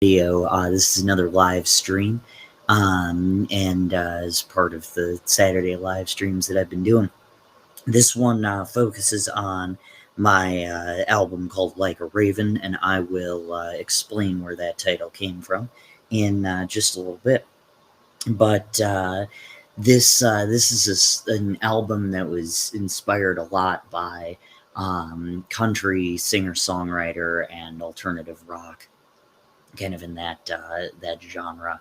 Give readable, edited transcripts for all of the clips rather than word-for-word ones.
video. This is another live stream, and as part of the Saturday live streams that I've been doing, this one focuses on my album called Like a Raven, and I will explain where that title came from in just a little bit. But this is an album that was inspired a lot by country singer-songwriter and alternative rock, kind of in that genre.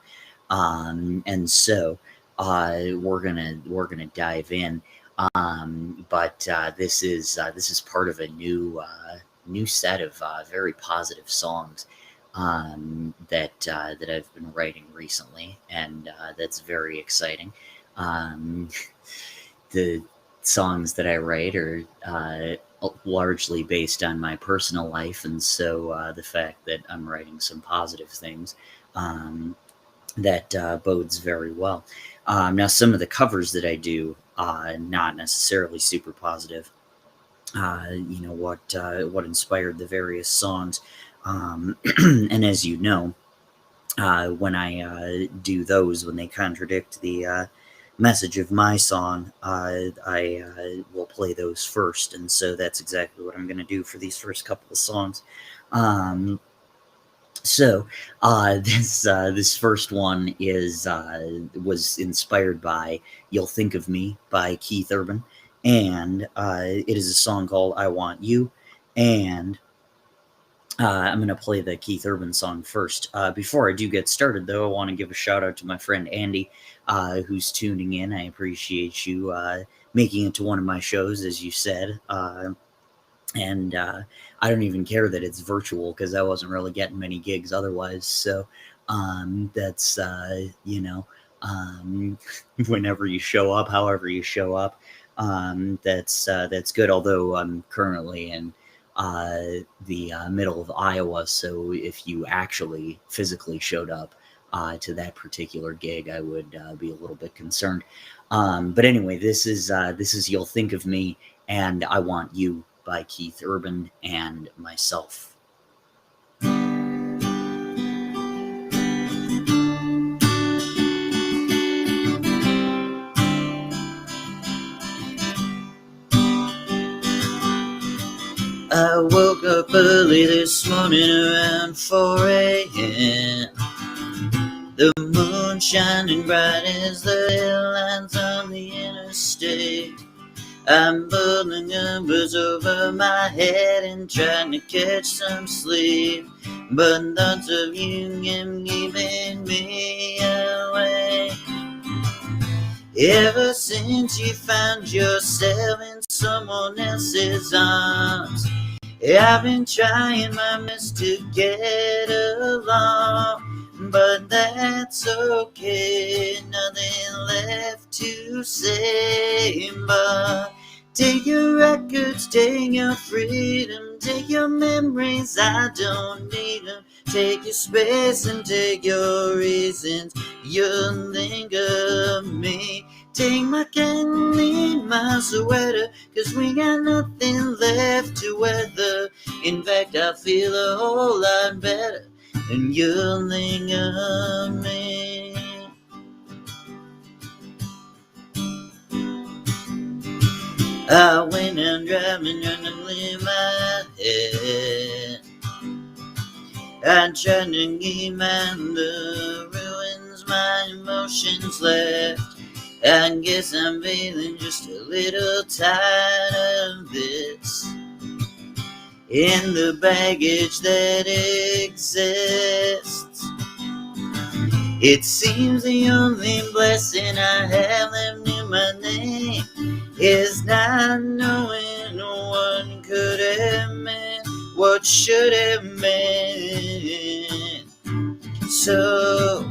And so we're gonna dive in. But this is part of a new set of very positive songs that I've been writing recently, and that's very exciting. Um, the songs that I write are largely based on my personal life, and so the fact that I'm writing some positive things, that bodes very well. Now, some of the covers that I do, not necessarily super positive. What inspired the various songs, and as you know, when I do those, when they contradict the message of my song, I will play those first, and so that's exactly what I'm going to do for these first couple of songs. This first one was inspired by "You'll Think of Me" by Keith Urban, and it is a song called "I Want You," and I'm going to play the Keith Urban song first. Before I do get started, though, I want to give a shout out to my friend Andy, who's tuning in. I appreciate you making it to one of my shows, as you said. And I don't even care that it's virtual, because I wasn't really getting many gigs otherwise. So that's, whenever you show up, however you show up, that's good. Although I'm currently in the middle of Iowa, so if you actually physically showed up to that particular gig, I would be a little bit concerned. But anyway, this is "You'll Think of Me" and "I Want You" by Keith Urban and myself. I woke up early this morning around 4 a.m. The moon shining bright as the headlines on the interstate. I'm pulling numbers over my head and trying to catch some sleep, but thoughts of you keep keeping me awake. Ever since you found yourself in someone else's arms, I've been trying my best to get along, but that's okay, nothing left to say. But take your records, take your freedom, take your memories, I don't need them. Take your space and take your reasons, you'll think of me. Take my candy, my sweater, 'cause we got nothing left to weather. In fact, I feel a whole lot better, and you'll think of me. I went out driving, trying to clear my head. I tried to keep mind the ruins my emotions left. I guess I'm feeling just a little tired of this, in the baggage that exists. It seems the only blessing I have left in my name is not knowing what could have meant, what should have meant. So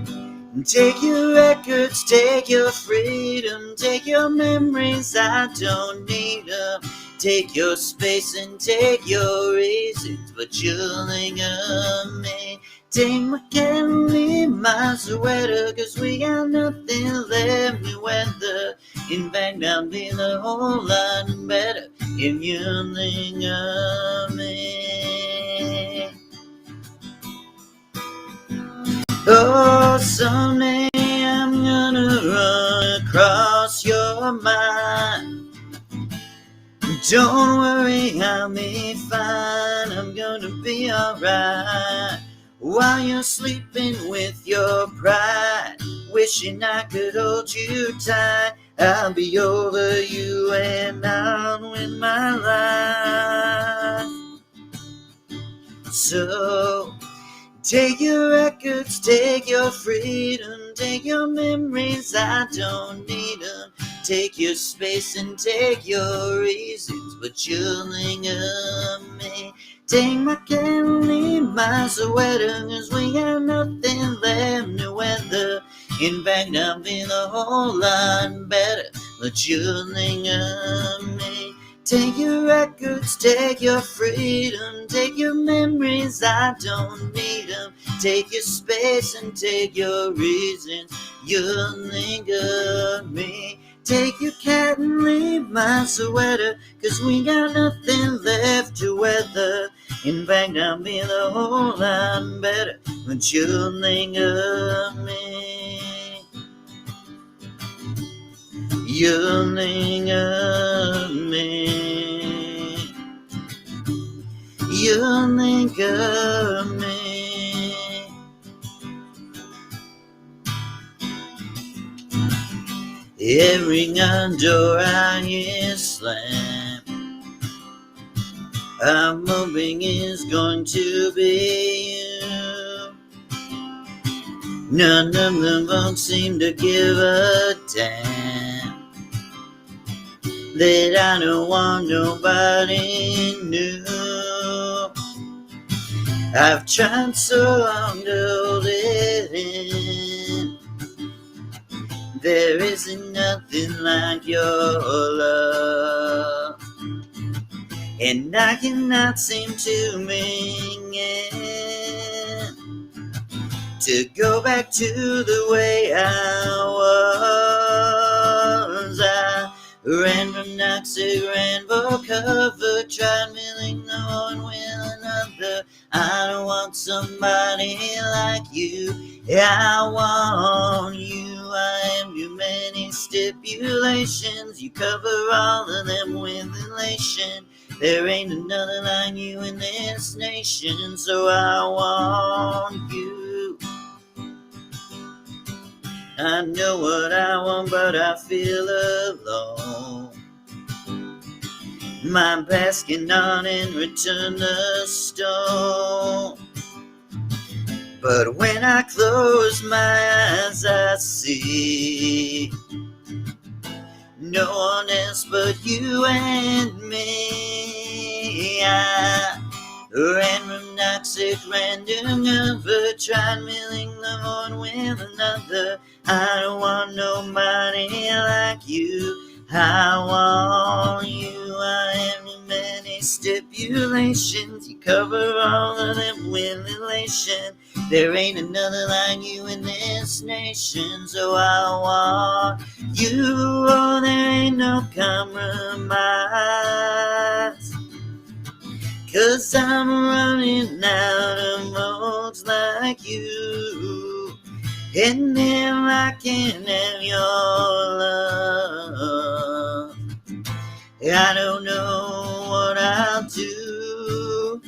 take your records, take your freedom, take your memories, I don't need them. Take your space and take your reasons, but you'll think of me. Take my candy, my sweater, 'cause we got nothing left to weather. In fact, I'll be a whole lot better if you think of me. Oh, someday I'm gonna run across your mind. Don't worry, I'll be fine. I'm gonna be alright. While you're sleeping with your pride, wishing I could hold you tight, I'll be over you and on with my life. So take your records, take your freedom, take your memories, I don't need them. Take your space and take your reasons, but you linger on me. Take my candy, my sweater, 'cause we got nothing left to weather. In fact, I'm feeling a whole lot better, but you linger on me. Take your records, take your freedom, take your memories, I don't need them. Take your space and take your reasons, you'll linger on me. Take your cat and leave my sweater, 'cause we got nothing left to weather. In fact, I'm feeling a whole lot better, but you'll linger on me. You'll linger on me. You'll linger on me. Every door I hear slam, I'm hoping it's going to be you. None of them won't seem to give a damn that I don't want nobody new. I've tried so long to hold it in. There isn't nothing like your love, and I cannot seem to bring it to go back to the way I was. I ran from toxic, ran for cover, tried milling the one with another. I don't want somebody like you, I want you. I am too many stipulations, you cover all of them with elation. There ain't another like you in this nation, so I want you. I know what I want, but I feel alone. My past cannot in return the stone. But when I close my eyes, I see no one else but you and me. I ran from toxic, ran to never, tried milling the one with another. I don't want nobody like you, I want you. I am too many stipulations, you cover all of them with elation. There ain't another like you in this nation, so I want you. Oh, there ain't no compromise, 'cause I'm running out of modes like you. And if I can't have your love, I don't know what I'll do.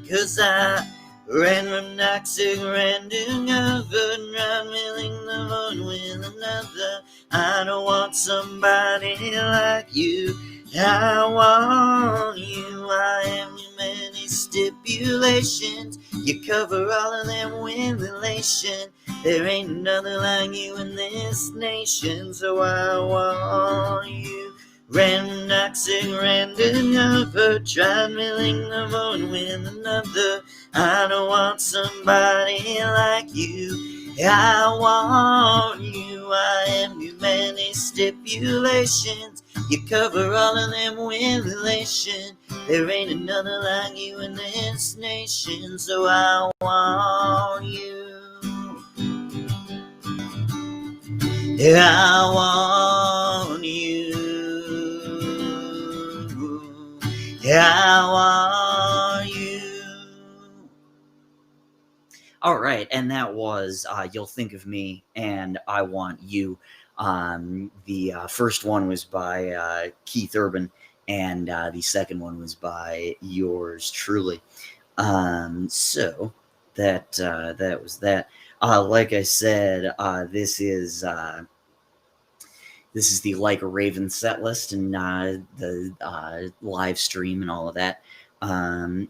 'Cause I ran from toxic, ran to cover, tried milling the one with another. I don't want somebody like you, I want you. I am too many stipulations, you cover all of them with elation. There ain't another like you in this nation, so I want you. Ran from toxic, ran to cover, tried milling the one with another. I don't want somebody like you, I want you. I am too many stipulations, you cover all of them with elation. There ain't another like you in this nation, so I want you. I want you. I want you. All right. right, and that was You'll Think of Me and I Want You. The first one was by Keith Urban, and the second one was by yours truly. So that was that. Like I said, this is the Like a Raven set list and the live stream and all of that. And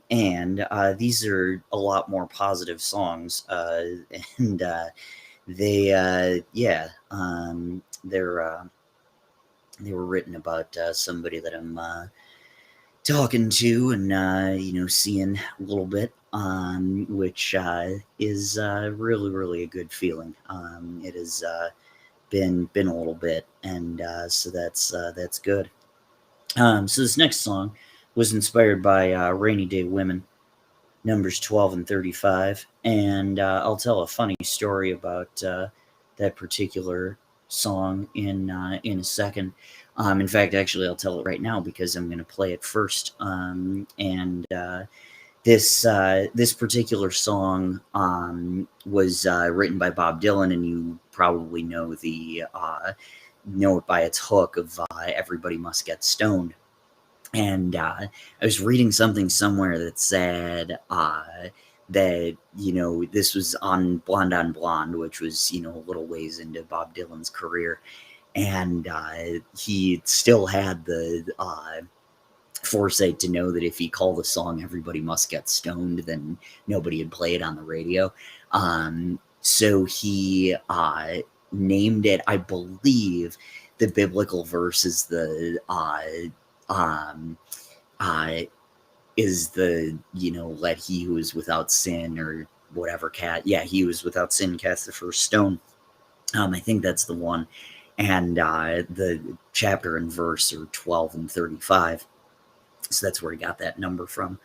these are a lot more positive songs, and they were written about somebody that I'm talking to and seeing a little bit, which is really a good feeling. It has been a little bit, and so that's good. So this next song was inspired by Rainy Day Women, numbers 12 and 35, and I'll tell a funny story about that particular song in a second. In fact, actually, I'll tell it right now because I'm going to play it first. This particular song was written by Bob Dylan, and you probably know it by its hook of "Everybody Must Get Stoned." And I was reading something somewhere that said that this was on Blonde, which was a little ways into Bob Dylan's career, and he still had the foresight to know that if he called the song "Everybody Must Get Stoned," then nobody would play it on the radio. So he named it, I believe, the biblical verse is the let he who is without sin or whatever he who is without sin cast the first stone. I think that's the one, and the chapter and verse are 12 and 35. So that's where he got that number from.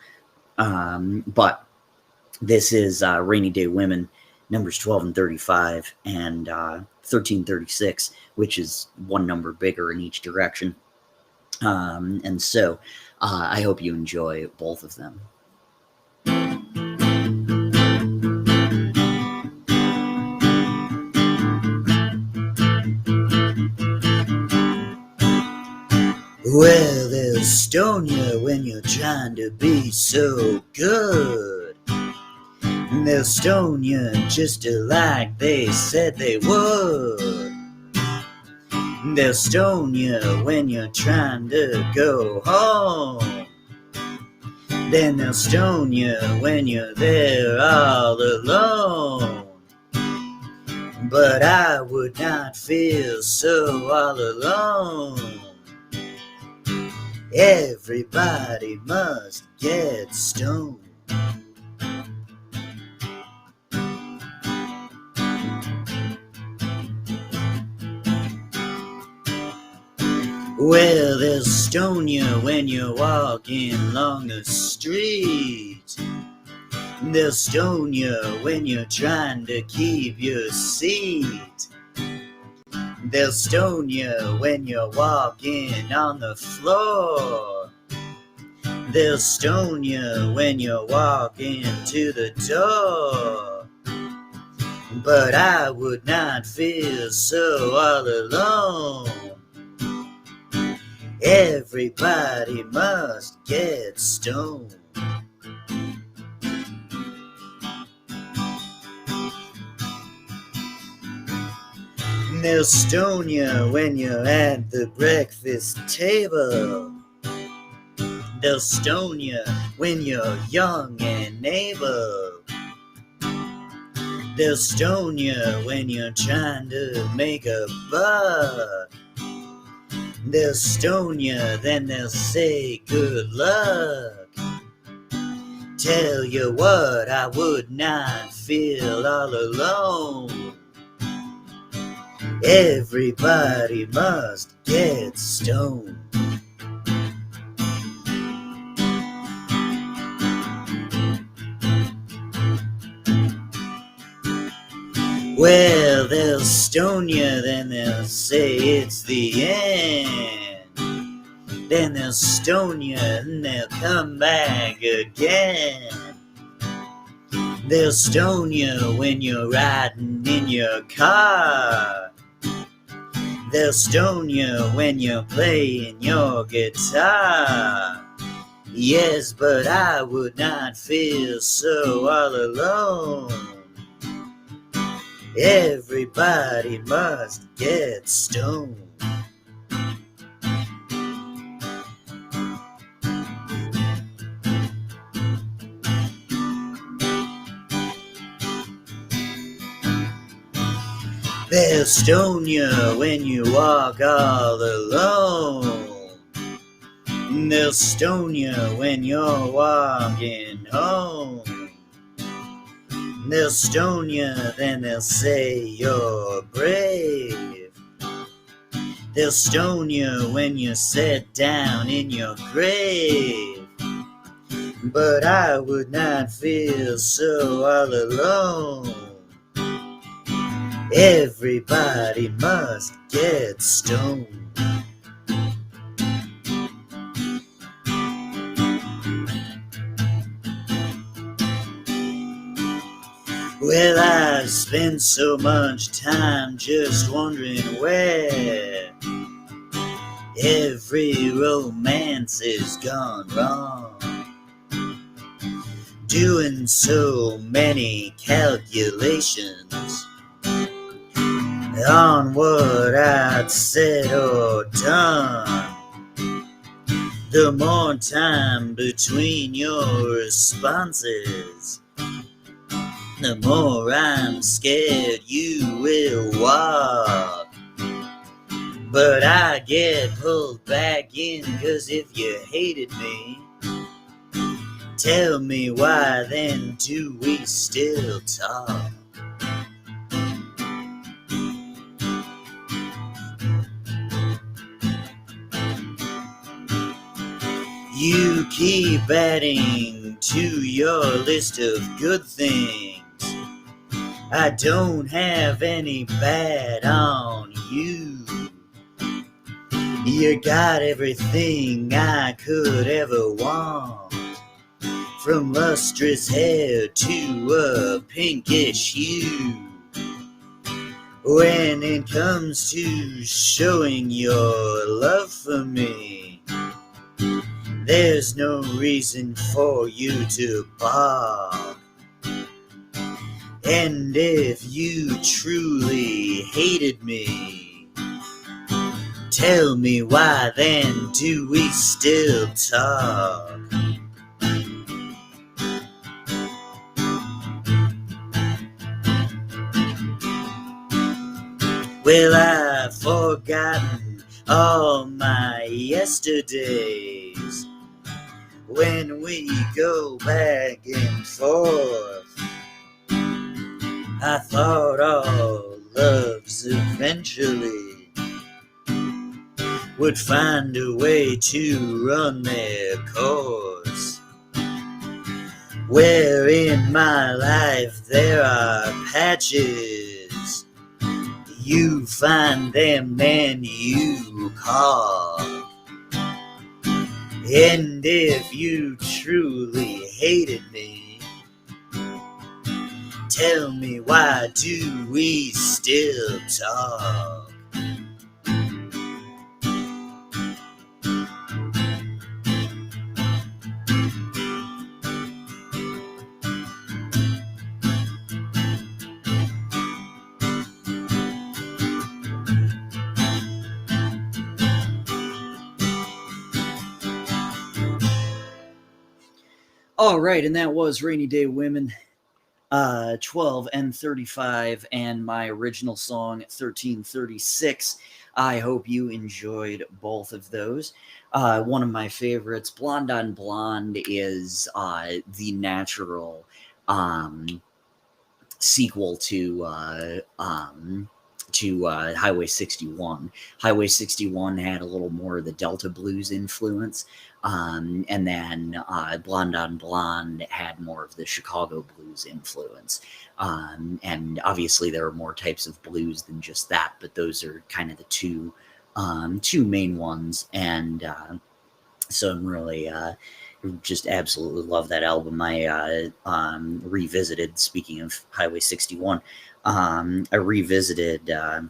But this is Rainy Day Women, numbers 12 and 35, and 1336, which is one number bigger in each direction. And so I hope you enjoy both of them. Well, they'll stone you when you're trying to be so good. They'll stone you just like they said they would. They'll stone you when you're trying to go home. Then they'll stone you when you're there all alone. But I would not feel so all alone. Everybody must get stoned. Well, they'll stone you when you're walking along the street. They'll stone you when you're trying to keep your seat. They'll stone you when you're walking on the floor. They'll stone you when you're walking to the door. But I would not feel so all alone. Everybody must get stoned. They'll stone you when you're at the breakfast table. They'll stone you when you're young and able. They'll stone you when you're trying to make a buck. They'll stone you, then they'll say good luck. Tell you what, I would not feel all alone. Everybody must get stoned. Well, they'll stone you, then they'll say it's the end. Then they'll stone you and they'll come back again. They'll stone you when you're riding in your car. They'll stone you when you're playing your guitar. Yes, but I would not feel so all alone. Everybody must get stoned. They'll stone you when you walk all alone. They'll stone you when you're walking home. They'll stone you, then they'll say you're brave. They'll stone you when you sit down in your grave. But I would not feel so all alone. Everybody must get stoned. Well, I've spent so much time just wondering where every romance has gone wrong. Doing so many calculations on what I'd said or done. The more time between your responses, the more I'm scared you will walk. But I get pulled back in, 'cause if you hated me, tell me why then do we still talk? You keep adding to your list of good things. I don't have any bad on you. You got everything I could ever want, from lustrous hair to a pinkish hue. When it comes to showing your love for me, there's no reason for you to balk. And if you truly hated me, tell me why then do we still talk? Well, I've forgotten all my yesterdays when we go back and forth. I thought all loves eventually would find a way to run their course. Where in my life there are patches, you find them and you call. And if you truly hated me, tell me why do we still talk? All right, and that was Rainy Day Women, 12 and 35, and my original song 1336. I hope you enjoyed both of those. One of my favorites, Blonde on Blonde, is the natural sequel to Highway 61. Highway 61 had a little more of the Delta blues influence, and then Blonde on Blonde had more of the Chicago blues influence. And obviously there are more types of blues than just that, but those are kind of the two main ones. And so I'm really just absolutely love that album. I revisited, speaking of Highway 61, I revisited the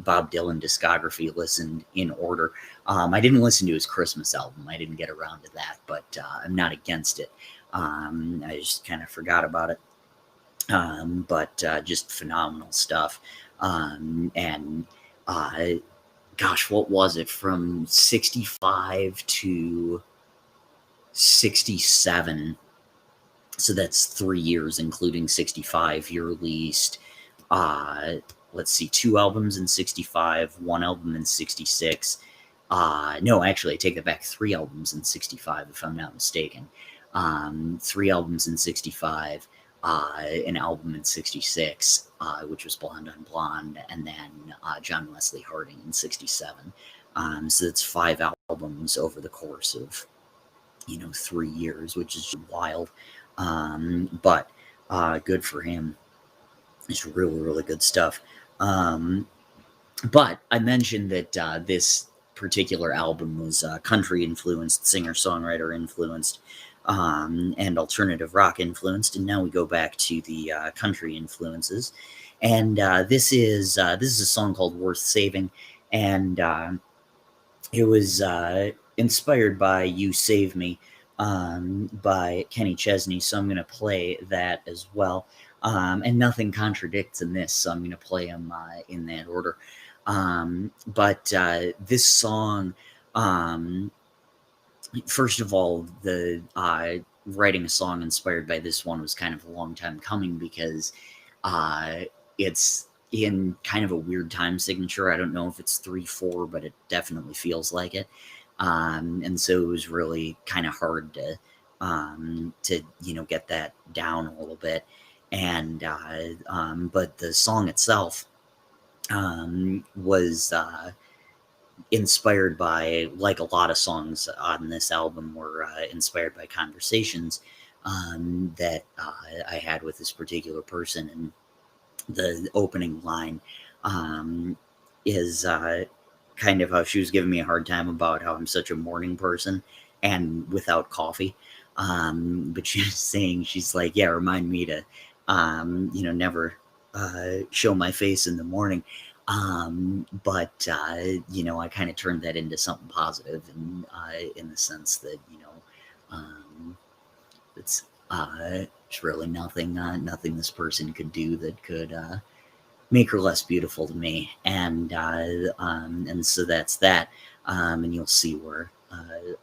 Bob Dylan discography, listened in order. I didn't listen to his Christmas album. I didn't get around to that, but I'm not against it. I just kind of forgot about it. But just phenomenal stuff. And gosh, what was it, from 65 to 67? So that's 3 years, including 65. He released, let's see, 2 albums in 65, 1 album in 66. No, actually, I take that back. 3 albums in 65, if I'm not mistaken. 3 albums in 65, an album in 66, which was Blonde on Blonde, and then John Wesley Harding in 67. So that's 5 albums over the course of, 3 years, which is wild. But good for him. It's really, really good stuff. But I mentioned that this particular album was country influenced, singer-songwriter influenced, and alternative rock influenced. And now we go back to the country influences. And this is a song called "Worth Saving," and it was inspired by "You Save Me" by Kenny Chesney. So I'm going to play that as well. And nothing contradicts in this, so I'm going to play them in that order. But this song, first of all, the writing a song inspired by this one was kind of a long time coming, because it's in kind of a weird time signature. I don't know if it's 3/4, but it definitely feels like it. And so it was really kind of hard to get that down a little bit. And but the song itself was inspired by, like a lot of songs on this album were inspired by conversations that I had with this particular person. And the opening line is kind of how she was giving me a hard time about how I'm such a morning person and without coffee. But she was saying, she's like, yeah, remind me to, never show my face in the morning. But I kind of turned that into something positive, and in the sense that, it's really nothing this person could do that could make her less beautiful to me. And so that's that. And you'll see where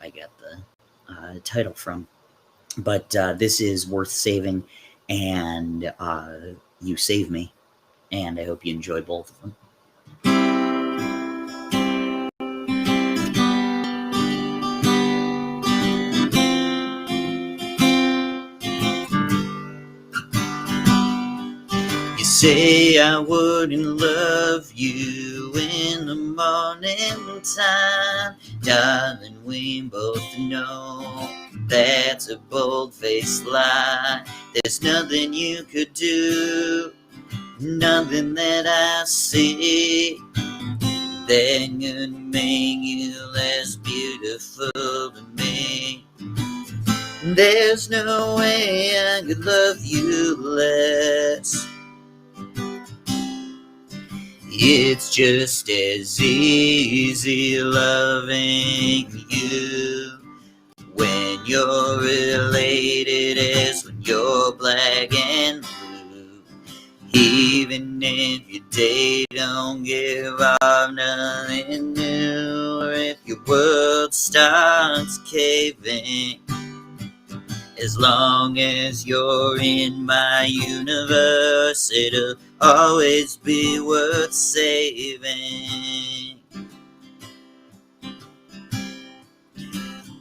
I get the title from. But this is "Worth Saving" and "You Save Me," and I hope you enjoy both of them. You say I wouldn't love you in the morning time, darling, we both know that's a bold-faced lie. There's nothing you could do, nothing that I see that could make you less beautiful to me. There's no way I could love you less. It's just as easy loving you when you're related as when you're black and blue. Even if your day don't give off nothing new, or if your world starts caving, as long as you're in my universe, it'll always be worth saving.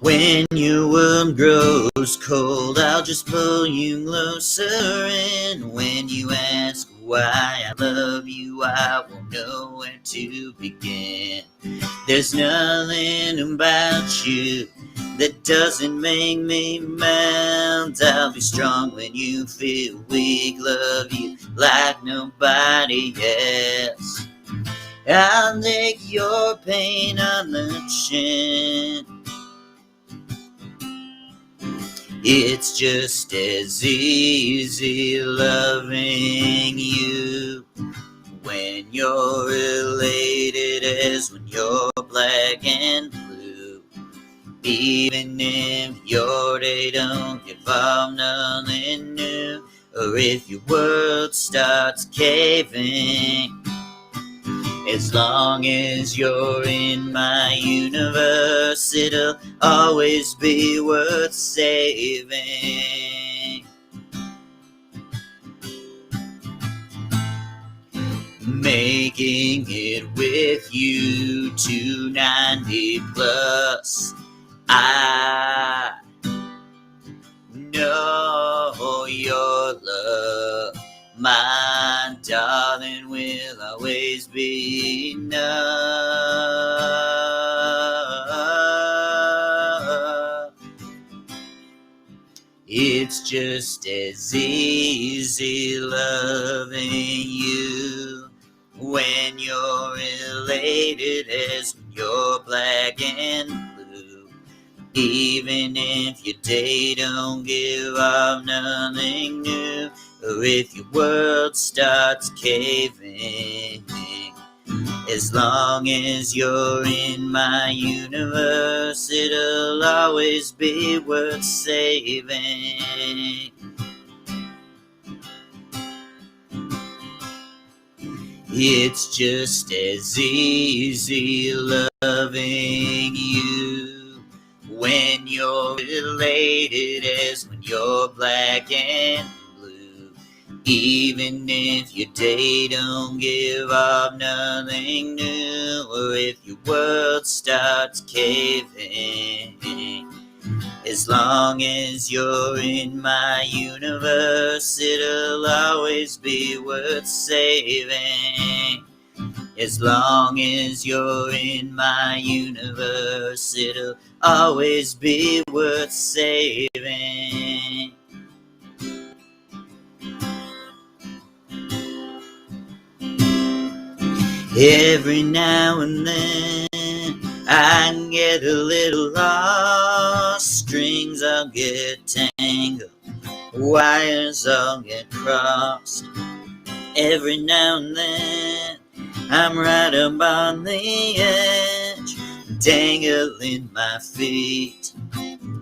When your world grows cold, I'll just pull you closer in. When you ask why I love you, I won't know where to begin. There's nothing about you that doesn't make me melt. I'll be strong when you feel weak, love you like nobody else. I'll take your pain on the chin. It's just as easy loving you when you're elated as when you're black and blue. Even if your day don't involve nothing new, or if your world starts caving, as long as you're in my universe, it'll always be worth saving. Making it with you to 90 plus. I know your love, my darling, will always be enough. It's just as easy loving you when you're elated as when you're black and blue. Even if your day don't give up nothing new, or if your world starts caving, as long as you're in my universe, it'll always be worth saving. It's just as easy loving you when you're elated as when you're black and blue. Even if your day don't give up nothing new, or if your world starts caving, as long as you're in my universe, it'll always be worth saving. As long as you're in my universe, it'll always be worth saving. Every now and then I can get a little lost. Strings I'll get tangled, wires I'll get crossed. Every now and then I'm right up on the edge, dangling my feet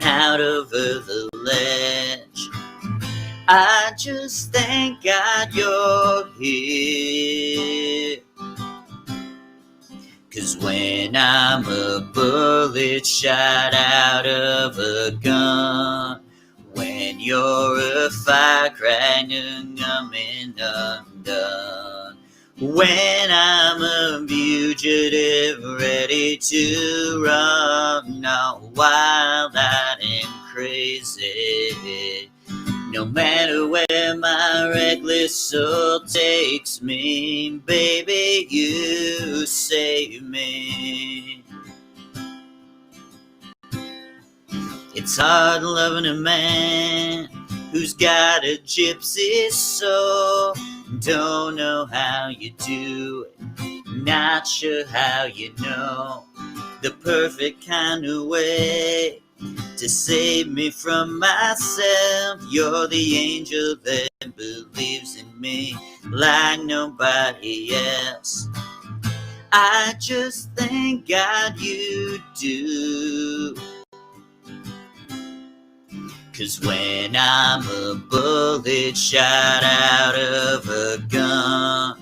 out over the ledge. I just thank God you're here, 'cause when I'm a bullet shot out of a gun, when you're a firecracker coming undone, when I'm a fugitive ready to run, all wild-eyed and crazy, no matter where my reckless soul takes me, baby, you save me. It's hard loving a man who's got a gypsy soul. Don't know how you do it, not sure how you know the perfect kind of way to save me from myself. You're the angel that believes in me like nobody else. I just thank God you do, 'cause when I'm a bullet shot out of a gun,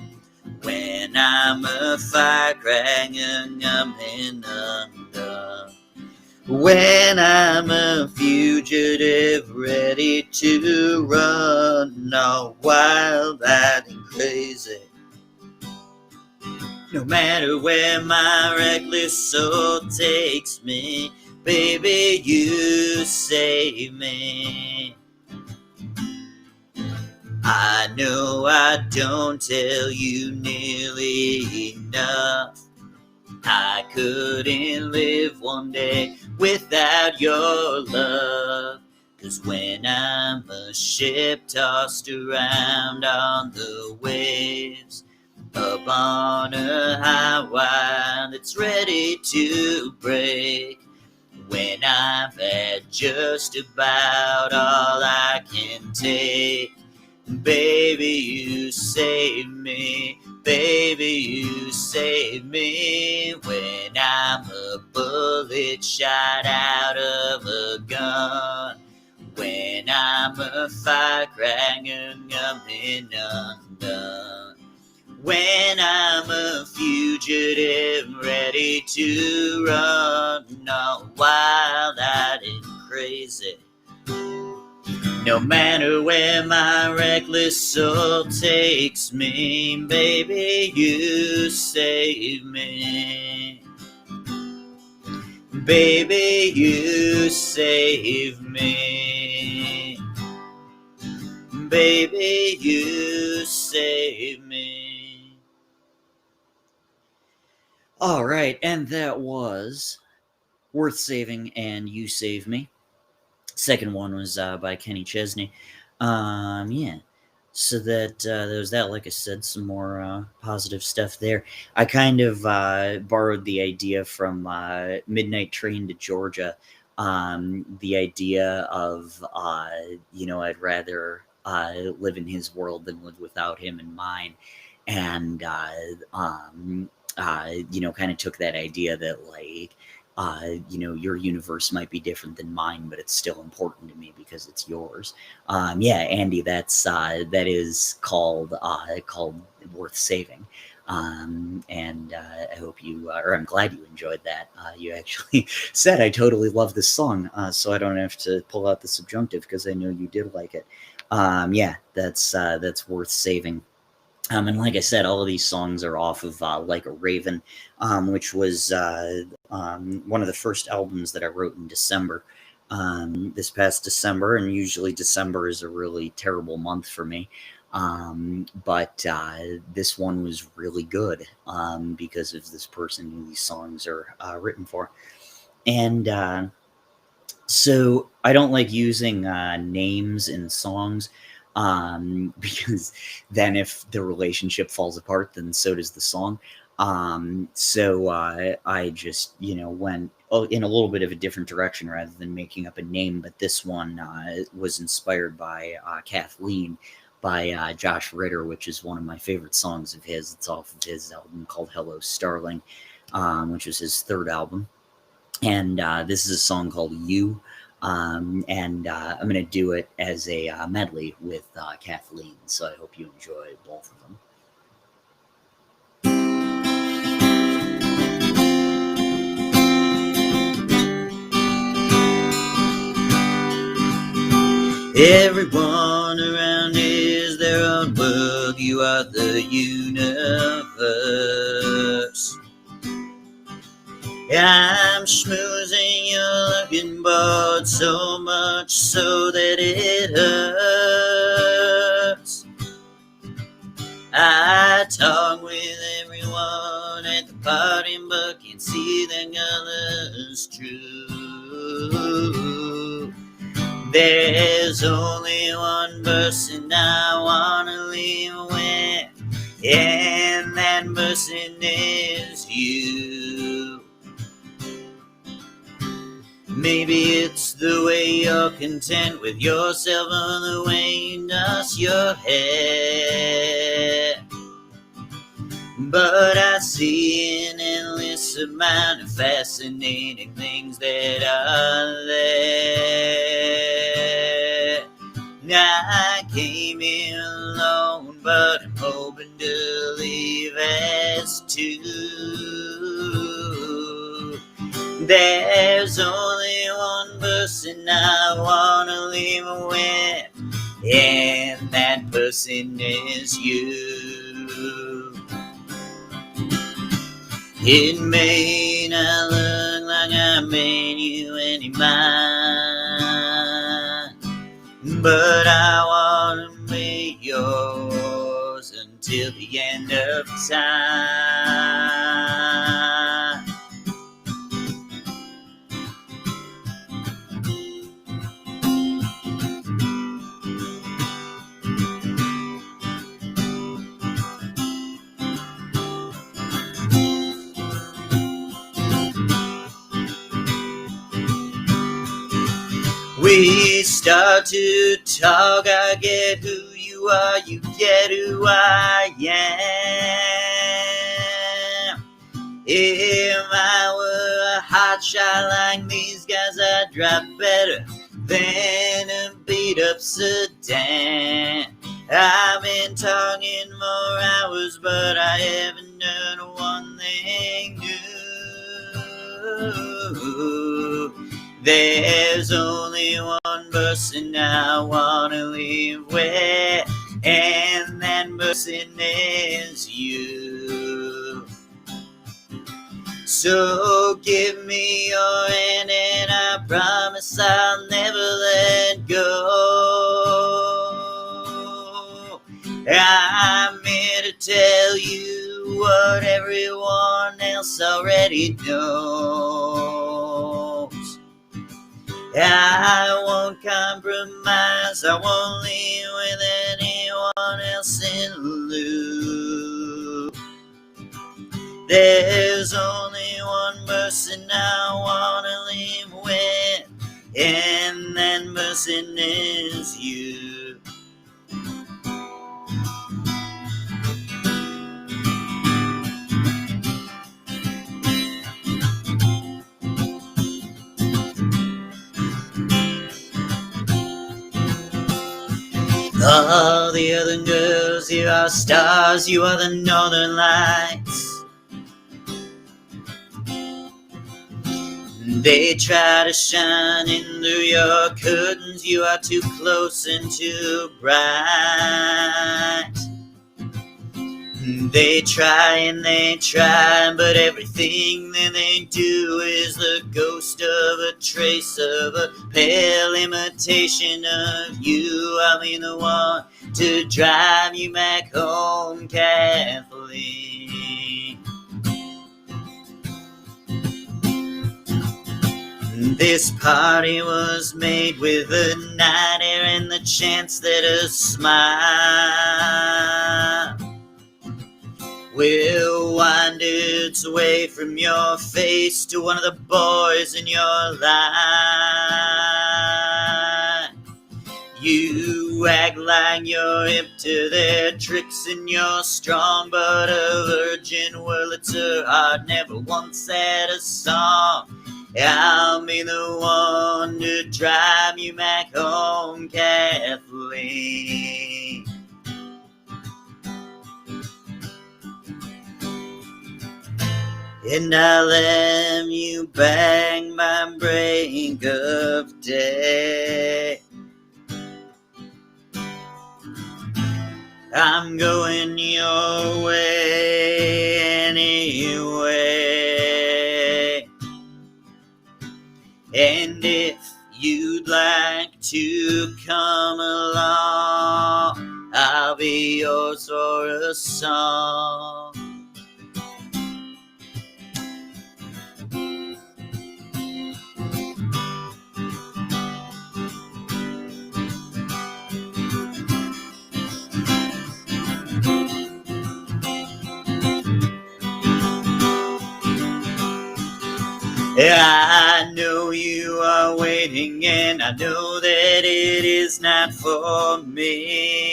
when I'm a firecracker coming undone, when I'm a fugitive ready to run, all wild-eyed and crazy, no matter where my reckless soul takes me, baby, you save me. I know I don't tell you nearly enough. I couldn't live one day without your love, 'cause when I'm a ship tossed around on the waves, up on a high wire that's ready to break, when I've had just about all I can take. Baby, you save me. Baby, you save me when I'm a bullet shot out of a gun. When I'm a firecracker coming undone. When I'm a fugitive ready to run, all wild-eyed and crazy. No matter where my reckless soul takes me, baby, you save me. Baby, you save me. Baby, you save me. All right, and that was Worth Saving and You Save Me. Second one was by Kenny Chesney. Yeah. So that there was that. Like I said, some more positive stuff there. I kind of borrowed the idea from Midnight Train to Georgia. The idea of I'd rather live in his world than live without him in mine, and kind of took that idea that like. Your universe might be different than mine, but it's still important to me because it's yours. Yeah, Andy, that is called Worth Saving. And I hope you, or I'm glad you enjoyed that. You actually said I totally love this song, so I don't have to pull out the subjunctive because I know you did like it. Yeah, that's Worth Saving. And like I said, all of these songs are off of Like a Raven, which was one of the first albums that I wrote in December, this past December. And usually December is a really terrible month for me. But this one was really good because of this person who these songs are written for. And so I don't like using names in songs. Because then if the relationship falls apart, then so does the song. So I just, went in a little bit of a different direction rather than making up a name. But this one was inspired by Kathleen by Josh Ritter, which is one of my favorite songs of his. It's off of his album called Hello Starling, which was his third album. And this is a song called You. And I'm going to do it as a medley with Kathleen, so I hope you enjoy both of them. Everyone around is their own world. You are the universe. I'm schmoozing your looking bored so much so that it hurts. I talk with everyone at the party but can see the colors true. There's only one person I wanna leave with, and that person is you. Maybe it's the way you're content with yourself or the way you dust your hair. But I see an endless amount of fascinating things that are there. I came here alone, but I'm hoping to leave as two. There's only one person I wanna leave with, and that person is you. It may not look like I made you any mine, but I wanna make yours until the end of time. we start to talk, I get who you are, you get who I am. If I were a hotshot like these guys, I'd drive better than a beat-up sedan. I've been talking more hours, but I haven't done one thing new. There's only one person I wanna leave with, and that person is you. So give me your hand and I promise I'll never let go. I'm here to tell you what everyone else already knows. I won't compromise, I won't leave with anyone else in the loop. There's only one person I wanna leave with, and that person is you. All the other girls, you are stars, you are the northern lights. They try to shine in through your curtains, you are too close and too bright. They try and they try, but everything that they do is the ghost of a trace of a pale imitation of you. I'll be the one to drive you back home, Kathleen. This party was made with a night air and the chance that a smile will wind its way from your face to one of the boys in your life. You act like you're hip to their tricks and you're strong, but a virgin, well, it's her heart, never once had a song. I'll be the one to drive you back home, Kathleen. And I'll have you back by break of day. I'm going your way anyway. And if you'd like to come along, I'll be yours for a song. I know you are waiting, and I know that it is not for me.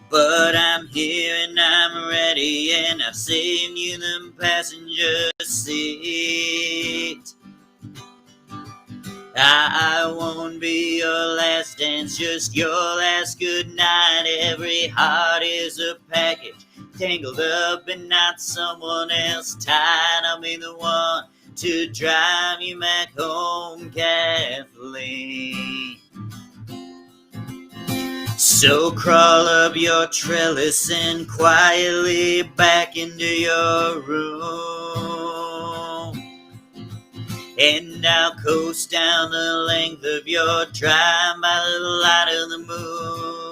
But I'm here and I'm ready, and I've saved you the passenger seat. I won't be your last dance, just your last good night. Every heart is a package, tangled up and not someone else tied. I'll be the one to drive you back home, Kathleen. So crawl up your trellis and quietly back into your room, and I'll coast down the length of your drive by the light of the moon.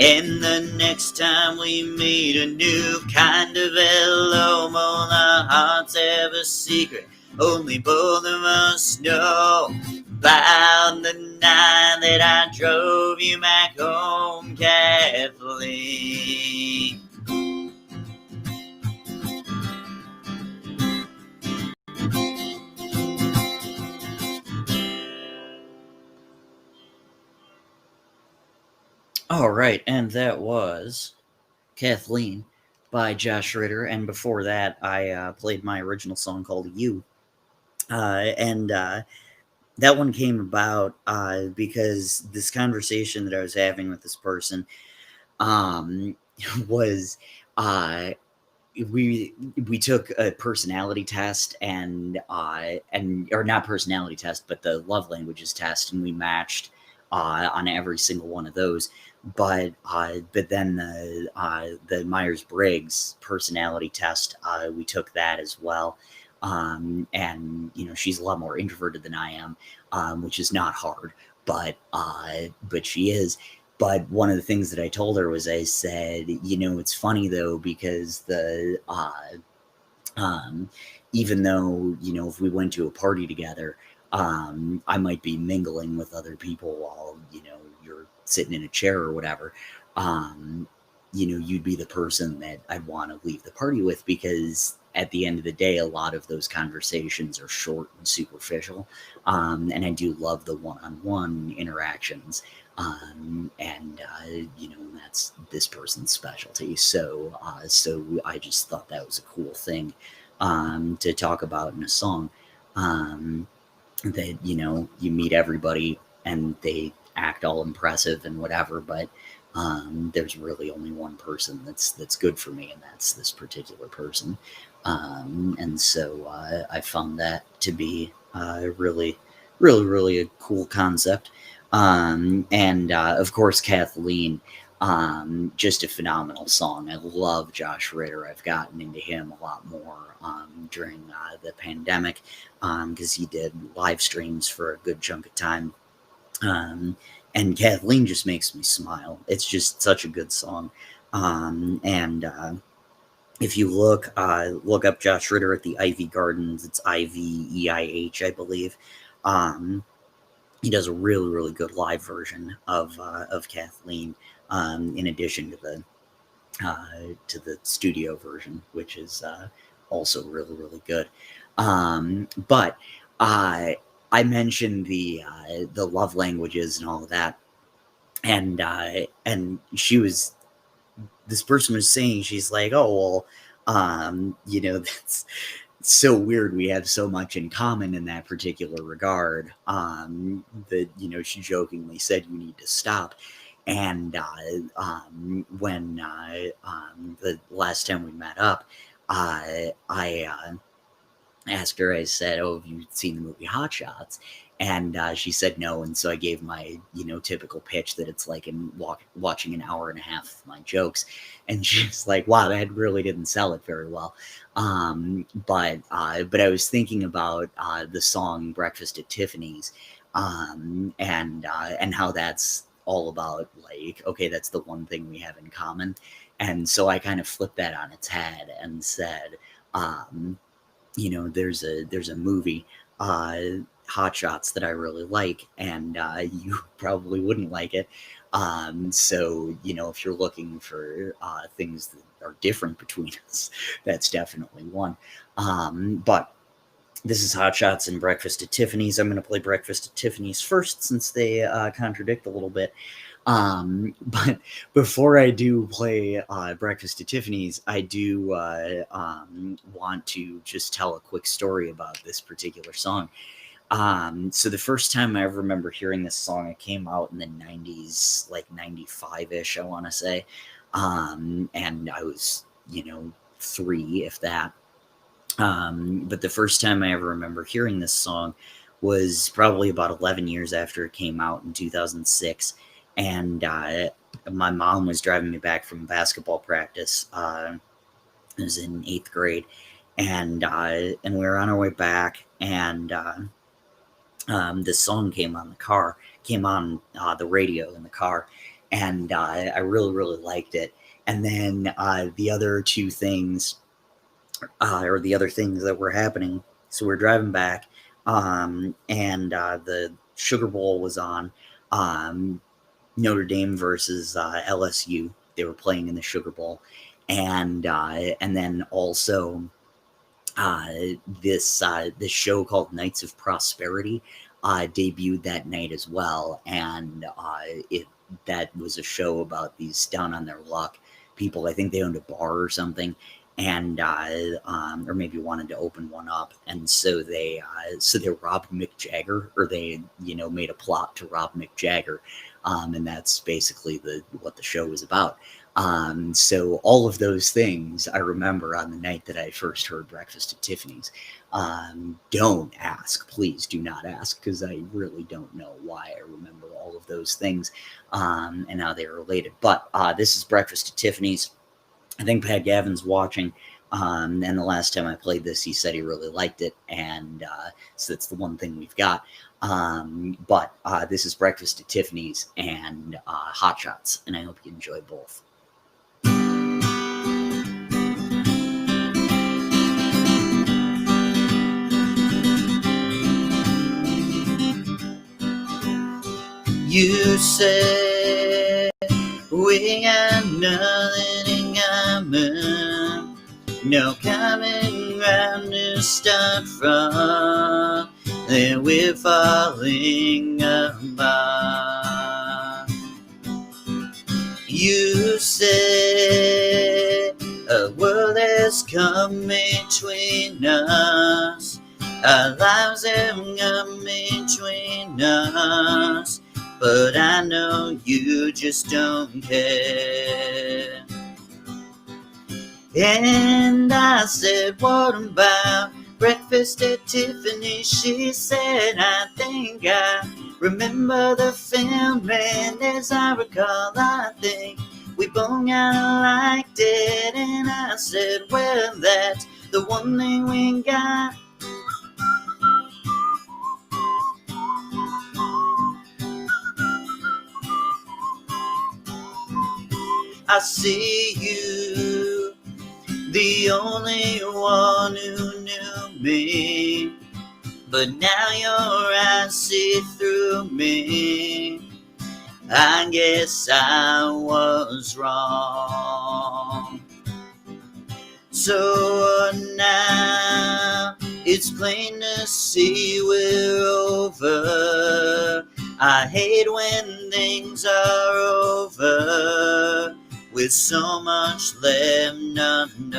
And the next time we meet, a new kind of hello. Both our hearts have a secret only both of us know. About the night that I drove you back home, Kathleen. All right, and that was Kathleen by Josh Ritter, and before that, I played my original song called "You," and that one came about because this conversation that I was having with this person um, was uh, we took a personality test and or not personality test, but the love languages test, and we matched on every single one of those. But then the Myers Briggs personality test, we took that as well. And she's a lot more introverted than I am, which is not hard, but she is. But one of the things that I told her was I said, it's funny though, because um, even though, if we went to a party together, I might be mingling with other people while, you're sitting in a chair or whatever. Um, you'd be the person that I'd want to leave the party with, because at the end of the day, a lot of those conversations are short and superficial. And I do love the one-on-one interactions. And that's this person's specialty. So I just thought that was a cool thing to talk about in a song. Um, that you meet everybody and they act all impressive and whatever, but there's really only one person that's good for me, and that's this particular person. And so I found that to be really, really, really a cool concept. And of course, Kathleen, just a phenomenal song. I love Josh Ritter. I've gotten into him a lot more during the pandemic, because he did live streams for a good chunk of time. Um, and Kathleen just makes me smile. It's just such a good song. And if you look up Josh Ritter at the Ivy Gardens, it's IVEIH, I believe. Um, he does a really, really good live version of Kathleen, in addition to the studio version, which is also really, really good. But I mentioned the love languages and all of that, and this person was saying, she's like, oh well, that's so weird. We have so much in common in that particular regard. That she jokingly said, "You need to stop." And when the last time we met up, I asked her, I said, "Oh, have you seen the movie Hot Shots?" And she said no. And so I gave my, typical pitch that it's like watching an hour and a half of my jokes. And she's like, wow, that really didn't sell it very well. But I was thinking about the song Breakfast at Tiffany's, and how that's all about, like, okay, that's the one thing we have in common. And so I kind of flipped that on its head and said, um, there's a movie, Hot Shots, that I really like, and you probably wouldn't like it. So if you're looking for things that are different between us, that's definitely one. But this is Hot Shots and Breakfast at Tiffany's. I'm going to play Breakfast at Tiffany's first, since they contradict a little bit. But before I do play Breakfast at Tiffany's, I do want to just tell a quick story about this particular song. So the first time I ever remember hearing this song, it came out in the 90s, like 95-ish, I want to say. And I was, 3, if that. But the first time I ever remember hearing this song was probably about 11 years after it came out in 2006. And my mom was driving me back from basketball practice. I was in 8th grade. And we were on our way back, and this song came on the radio in the car, and I really, really liked it. And then the other things that were happening. So we're driving back, and the Sugar Bowl was on. Notre Dame versus LSU. They were playing in the Sugar Bowl, and then also this show called Knights of Prosperity debuted that night as well, and it that was a show about these down on their luck people. I think they owned a bar or something, and or maybe wanted to open one up, and so they robbed Mick Jagger, or they made a plot to rob Mick Jagger, and that's basically what the show was about. So all of those things I remember on the night that I first heard Breakfast at Tiffany's. Don't ask, please do not ask, because I really don't know why I remember all of those things and how they're related. But this is Breakfast at Tiffany's. I think Pat Gavin's watching, and the last time I played this, he said he really liked it, and so that's the one thing we've got. But this is Breakfast at Tiffany's and Hot Shots, and I hope you enjoy both. You say we got nothing in common, no common ground to start from, then we're falling apart. You say a world has come between us, our lives have come between us, but I know you just don't care. And I said, what about Breakfast at Tiffany's? She said, I think I remember the film, and as I recall, I think we both kinda liked it. And I said, well, that's the one thing we got. I see you, the only one who knew me, but now your eyes see through me. I guess I was wrong. So now it's plain to see we're over. I hate when things are over with so much left undone.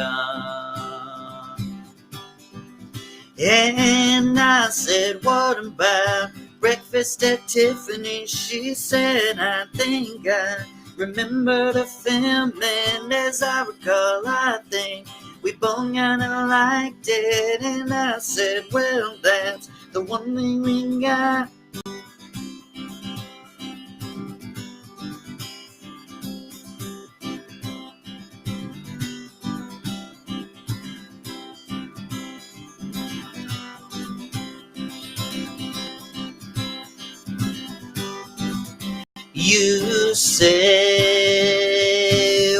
And I said, what about Breakfast at Tiffany's? She said, I think I remember the film, and as I recall, I think we both kinda liked it. And I said, well, that's the one thing we got. You say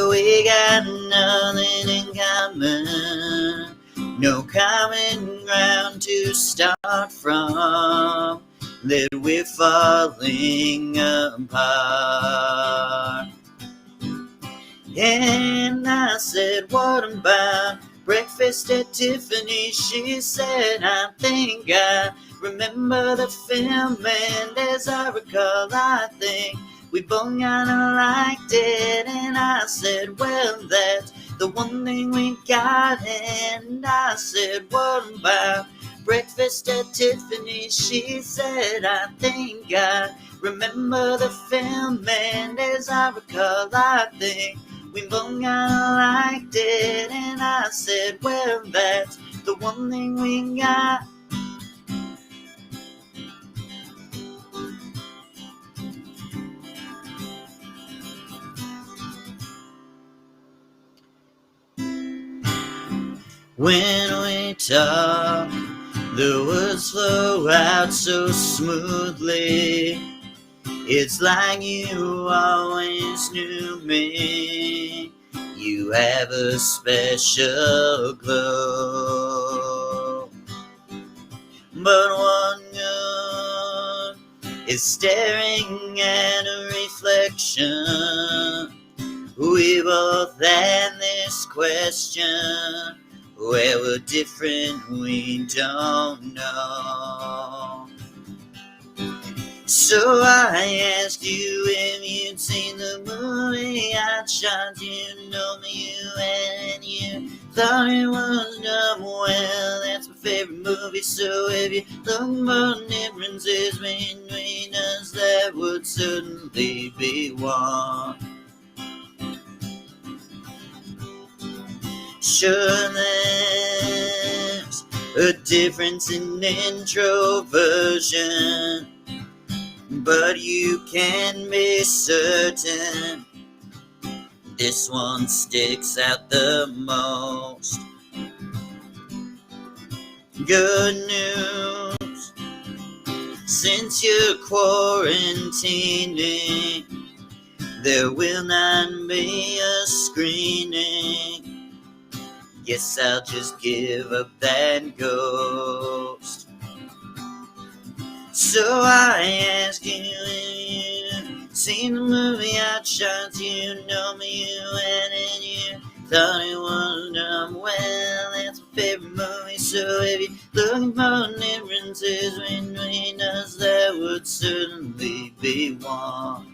we got nothing in common, no common ground to start from, that we're falling apart. And I said, what about Breakfast at Tiffany's? She said, I think I remember the film, and as I recall, I think we both kinda liked it. And I said, well, that's the one thing we got. And I said, what about Breakfast at Tiffany's? She said, I think I remember the film, and as I recall, I think we both kinda liked it. And I said, well, that's the one thing we got. When we talk, the words flow out so smoothly. It's like you always knew me. You have a special glow. But one good is staring at a reflection. We both had this question. Where we're different, we don't know. So I asked you if you you'd seen the movie Hot Shots. You know me, and you thought it was dumb. Well, that's my favorite movie, so if you look for differences between us, that would certainly be one. Sure, there's a difference in introversion, but you can be certain this one sticks out the most. Good news, since you're quarantining, there will not be a screening. Guess I'll just give up that ghost. So I ask you, if you've seen the movie Hot Shots. You know me, you went and you thought it was dumb. Well, that's my favorite movie, so if you're looking for differences between us, that would certainly be one.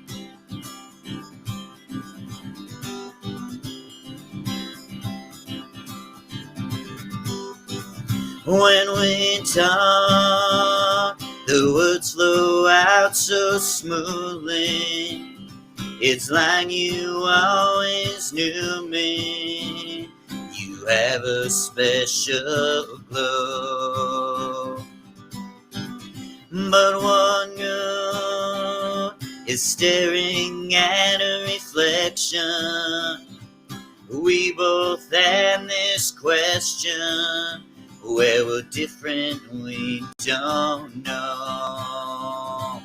When we talk, the words flow out so smoothly. It's like you always knew me. You have a special glow. But one girl is staring at a reflection. We both have this question. Where we're different, we don't know.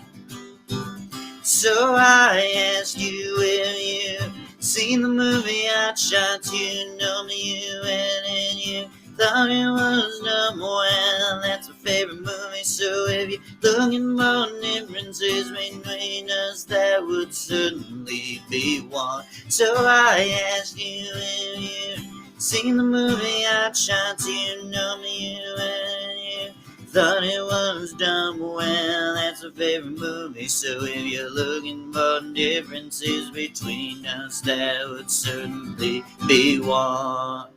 So I ask you if you've seen the movie Hot Shots. You know me, you went and you thought it was dumb. Well, that's my favorite movie, so if you're looking for differences between us, that would certainly be one. So I ask you if you've seen the movie Hot Shots. You know me, you and you thought it was dumb. Well, that's a favorite movie, so if you're looking for differences between us, that would certainly be one.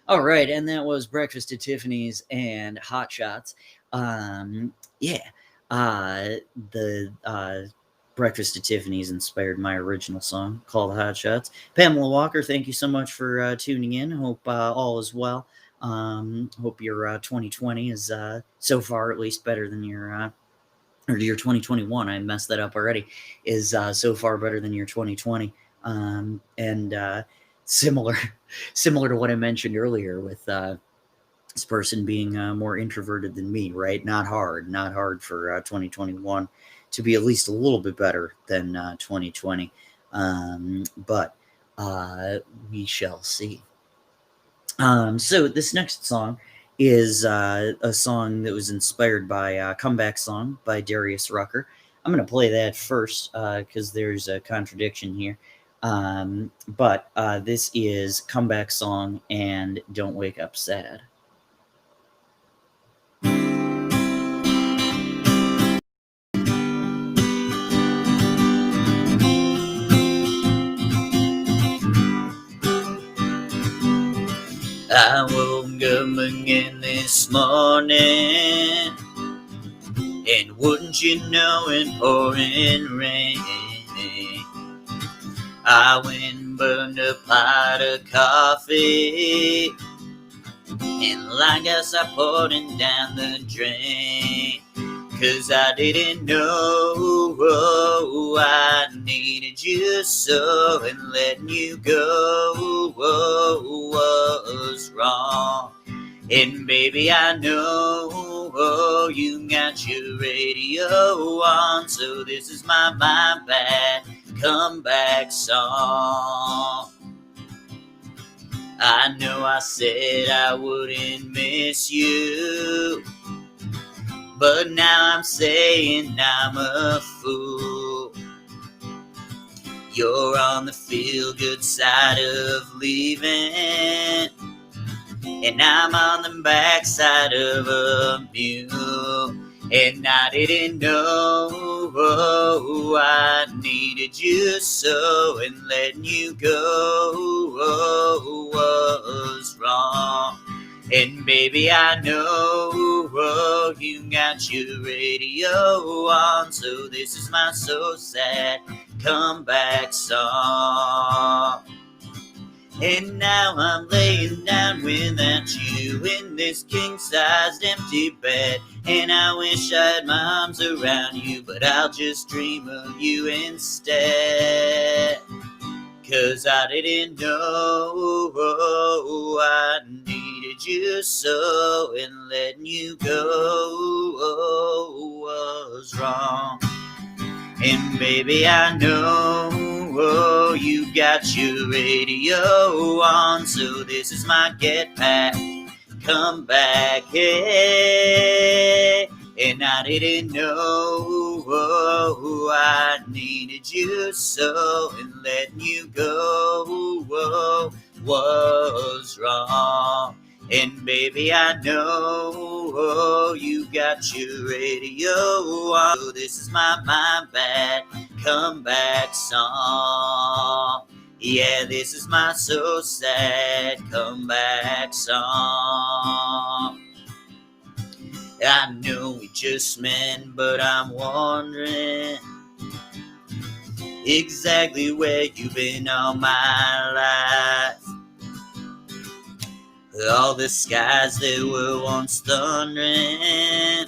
All right, and that was Breakfast at Tiffany's and Hot Shots. Breakfast at Tiffany's inspired my original song called Hot Shots. Pamela Walker, thank you so much for tuning in. Hope all is well. Hope your 2020 is so far at least better than your 2021. I messed that up already. Is so far better than your 2020. Similar to what I mentioned earlier with this person being more introverted than me, right? Not hard for 2021 to be at least a little bit better than 2020. But we shall see. So this next song is a song that was inspired by Comeback Song by Darius Rucker. I'm going to play that first because there's a contradiction here. But this is Comeback Song and Don't Wake Up Sad. I woke up again this morning, and wouldn't you know it, pouring rain. I went and burned a pot of coffee, and like us I poured it down the drain. 'Cause I didn't know I needed you so, and letting you go was wrong. And baby, I know you got your radio on, so this is my bad comeback song. I know I said I wouldn't miss you, but now I'm saying I'm a fool. You're on the feel-good side of leaving, and I'm on the backside of a mule. And I didn't know I needed you so, and letting you go was wrong. And baby, I know you got your radio on, so this is my so sad comeback song. And now I'm laying down without you in this king-sized empty bed, and I wish I had my arms around you, but I'll just dream of you instead. 'Cause I didn't know I needed you so, and letting you go was wrong. And baby, I know you got your radio on, so this is my get back, come back, hey. And I didn't know I needed you so, and letting you go was wrong. And baby, I know you got your radio on, so this is my bad comeback song. Yeah, this is my so sad comeback song. I know we just met, but I'm wondering exactly where you've been all my life. All the skies that were once thundering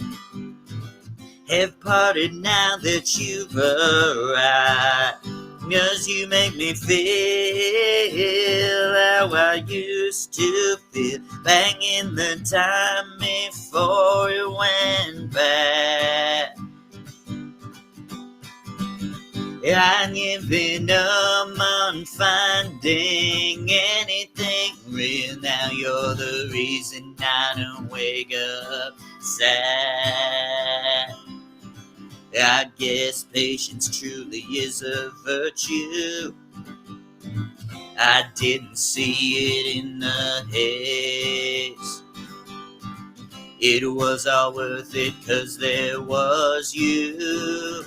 have parted now that you've arrived. 'Cause you make me feel how I used to feel back in the time before it went bad. I'm giving up on finding anything real. Now you're the reason I don't wake up sad. I guess patience truly is a virtue. I didn't see it in the haze. It was all worth it 'cause there was you,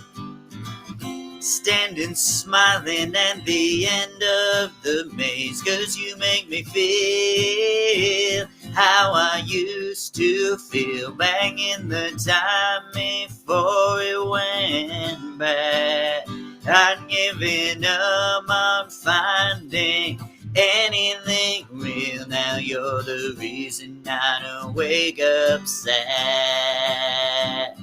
standing smiling at the end of the maze. 'Cause you make me feel how I used to feel back in the time before it went bad. I'm giving up on finding anything real. Now you're the reason I don't wake up sad.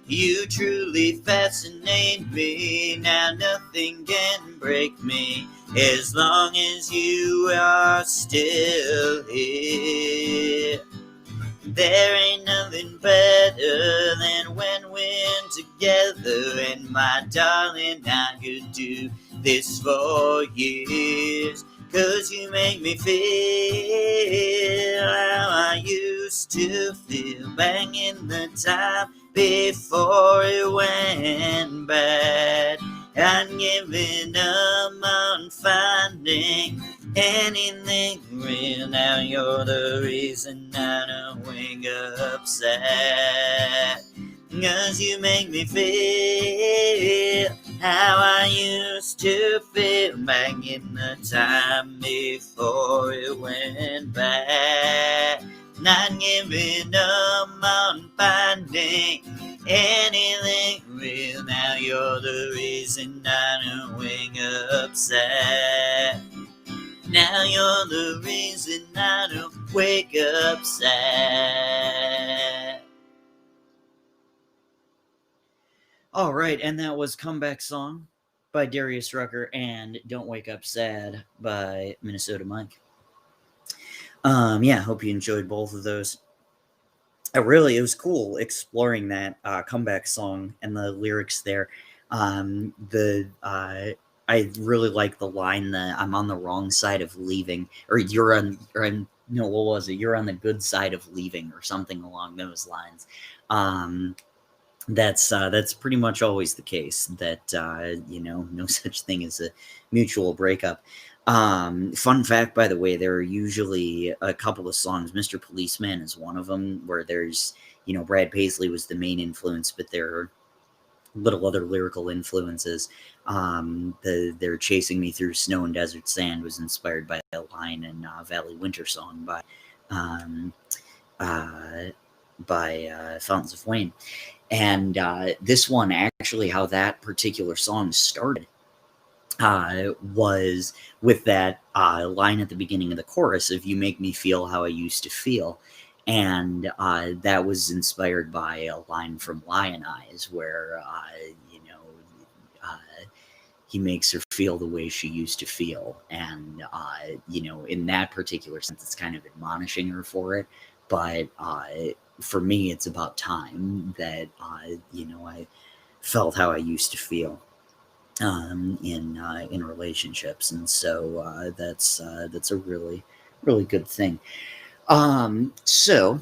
You truly fascinate me. Now nothing can break me as long as you are still here. There ain't nothing better than when we're together, and my darling, I could do this for years. 'Cause you make me feel how I used to feel back in the time before it went bad. I'm giving up on finding anything real. Now you're the reason I don't wake up sad. 'Cause you make me feel how I used to feel back in the time before it went bad. Not giving up on finding anything real. Now you're the reason I don't wake up sad. Now you're the reason I don't wake up sad. All right, and that was Comeback Song by Darius Rucker and Don't Wake Up Sad by Minnesota Mike. Yeah, hope you enjoyed both of those. It was cool exploring that comeback song and the lyrics there. I really like the line that I'm on the wrong side of leaving, or what was it? You're on the good side of leaving, or something along those lines. That's pretty much always the case. That no such thing as a mutual breakup. Fun fact, by the way, there are usually a couple of songs. Mr. Policeman is one of them, where there's, Brad Paisley was the main influence, but there are little other lyrical influences. They're Chasing Me Through Snow and Desert Sand was inspired by a line in Valley Winter Song um, uh, by Fountains of Wayne. And this one, actually, how that particular song started was with that line at the beginning of the chorus of "You make me feel how I used to feel," and that was inspired by a line from Lion Eyes, where uh, he makes her feel the way she used to feel, and in that particular sense, it's kind of admonishing her for it. But for me, it's about time that I felt how I used to feel in relationships, and so that's a really really good thing. So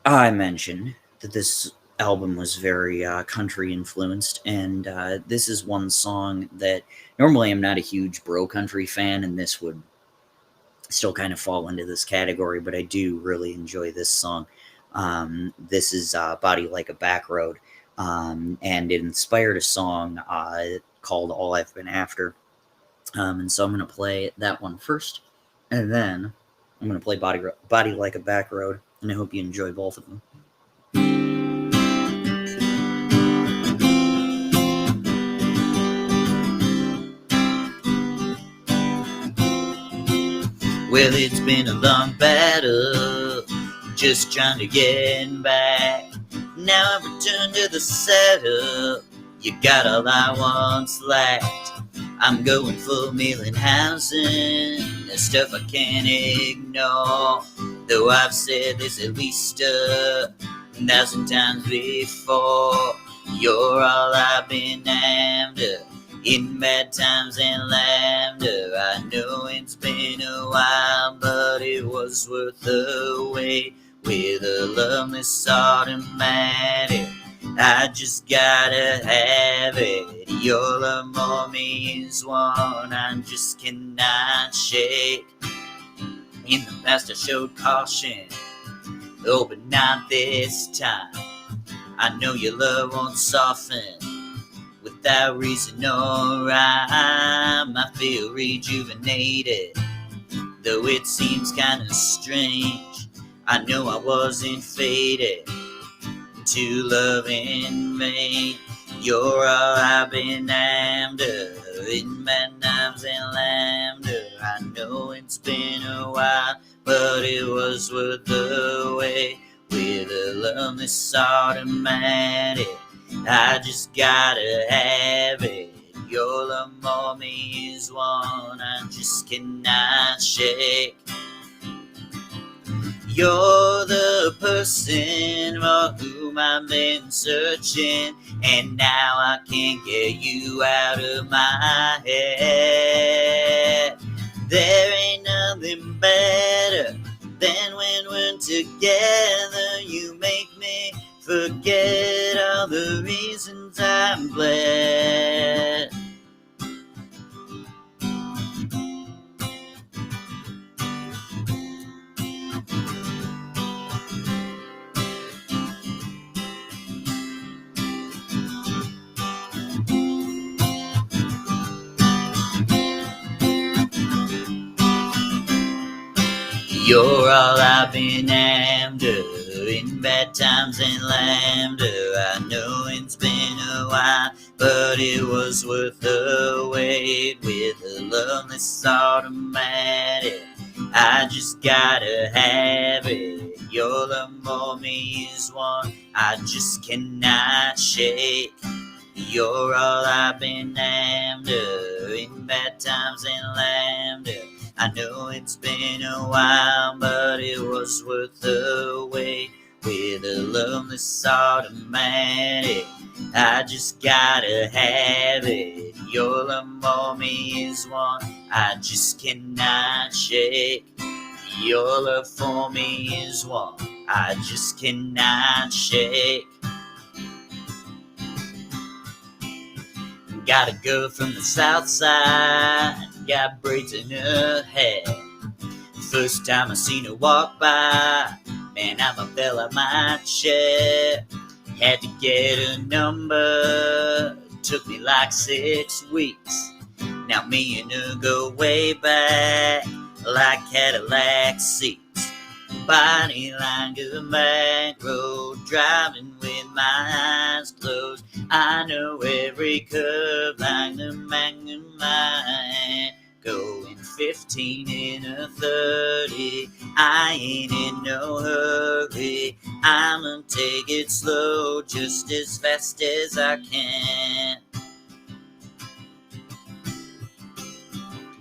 I mentioned that this album was very country influenced, and this is one song that normally I'm not a huge bro country fan, and this would still kind of fall into this category, but I do really enjoy this song. This is Body Like a Back Road, and it inspired a song called All I've Been After. And so I'm going to play that one first, and then I'm going to play Body Like a Back Road, and I hope you enjoy both of them. Well, it's been a long battle, just trying to get back. Now I've returned to the setup, you got all I once lacked. I'm going full meal and housing, the stuff I can't ignore. Though I've said this at least 1,000 times before. You're all I've been after, in bad times and laughter. I know it's been a while, but it was worth the wait. With a loveless automatic, I just gotta have it. Your love for me is one I just cannot shake. In the past I showed caution, oh, but not this time. I know your love won't soften without reason or rhyme. I feel rejuvenated, though it seems kind of strange. I know I wasn't fated to love in vain. You're all I've been after, in bad times and laughter. I know it's been a while, but it was worth the wait. With a loveless automatic, I just gotta have it. Your love for me is one I just cannot shake. You're the person for whom I've been searching, and now I can't get you out of my head. There ain't nothing better than when we're together. You make me forget all the reasons I'm glad. You're all I've been after, in bad times and laughter. I know it's been a while, but it was worth the wait. With a loveless automatic, I just gotta have it. Your love for me is one I just cannot shake. You're all I've been after, in bad times and laughter. I know it's been a while, but it was worth the wait. With a loveless automatic, I just gotta have it. Your love for me is one I just cannot shake. Your love for me is one I just cannot shake. Got a girl from the south side, got braids in her hair. First time I seen her walk by, man, I fell out my chair. Had to get a number, took me like 6 weeks. Now me and her go way back, like Cadillac seats. Body like a back road, driving with my eyes closed. I know every curve like the back of my hand. Going 15 in a 30, I ain't in no hurry. I'ma take it slow, just as fast as I can.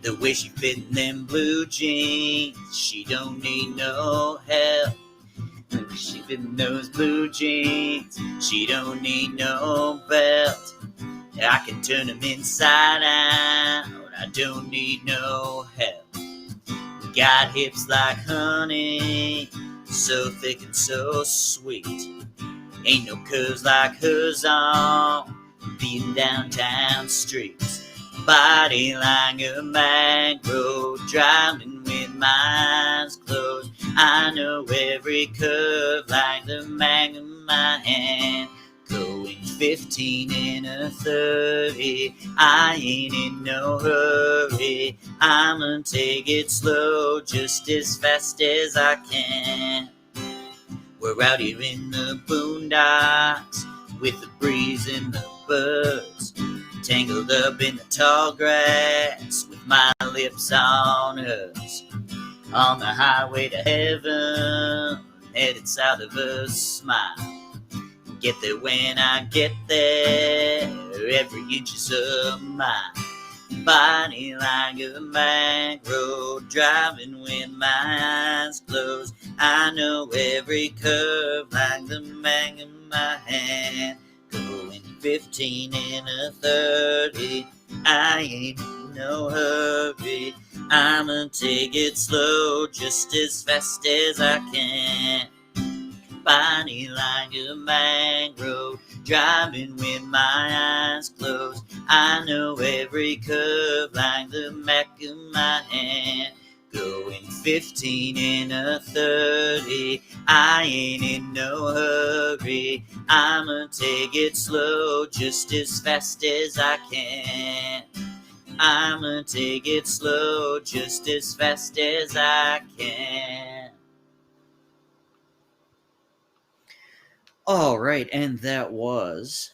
The way she fit in them blue jeans, she don't need no help. She fit in those blue jeans, she don't need no belt. I can turn them inside out, I don't need no help. Got hips like honey, so thick and so sweet. Ain't no curves like hers on these downtown streets. Body like a back road, driving with my eyes closed. I know every curve like the back of my hand. Going 15 in a 30, I ain't in no hurry. I'ma take it slow, just as fast as I can. We're out here in the boondocks, with the breeze and the birds, tangled up in the tall grass, with my lips on hers. On the highway to heaven, headed south of a smile. Get there when I get there, every inch is a mile. Body like a back road, driving with my eyes closed. I know every curve like the back of my hand. Going 15 in a 30, I ain't in no hurry. I'ma take it slow, just as fast as I can. Body like a back road, driving with my eyes closed. I know every curve like the back of my hand. Going 15 in a 30, I ain't in no hurry. I'ma take it slow, just as fast as I can. I'ma take it slow, just as fast as I can. All right, and that was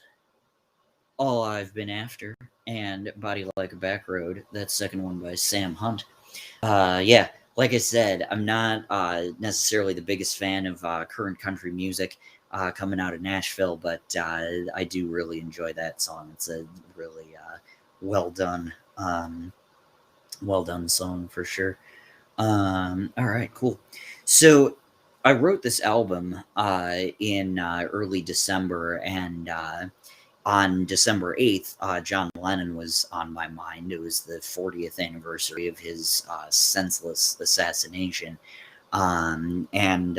All I've Been After and Body Like a Back Road. That second one by Sam Hunt. Yeah, like I said, I'm not necessarily the biggest fan of current country music coming out of Nashville, but I do really enjoy that song. It's a really well done song for sure. All right, cool. So I wrote this album in early December, and on December 8th, John Lennon was on my mind. It was the 40th anniversary of his senseless assassination. And I'm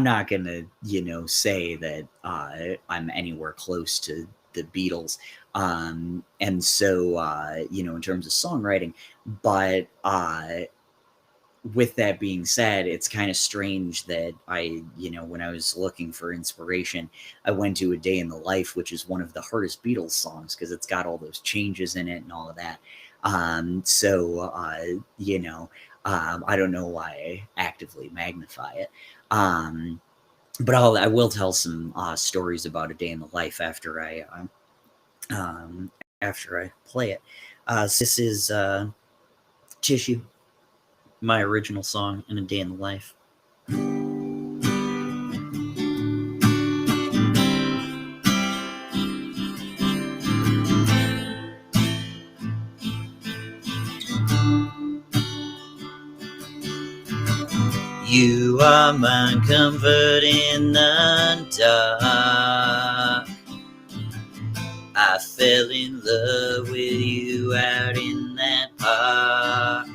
not gonna, say that I'm anywhere close to the Beatles, and so in terms of songwriting, but with that being said, it's kind of strange that when I was looking for inspiration, I went to A Day in the Life, which is one of the hardest Beatles songs because it's got all those changes in it and all of that. I don't know why I actively magnify it. But I will tell some stories about A Day in the Life after I play it. So this is Tissue, my original song in A Day in the Life. You are my comfort in the dark. I fell in love with you out in that park.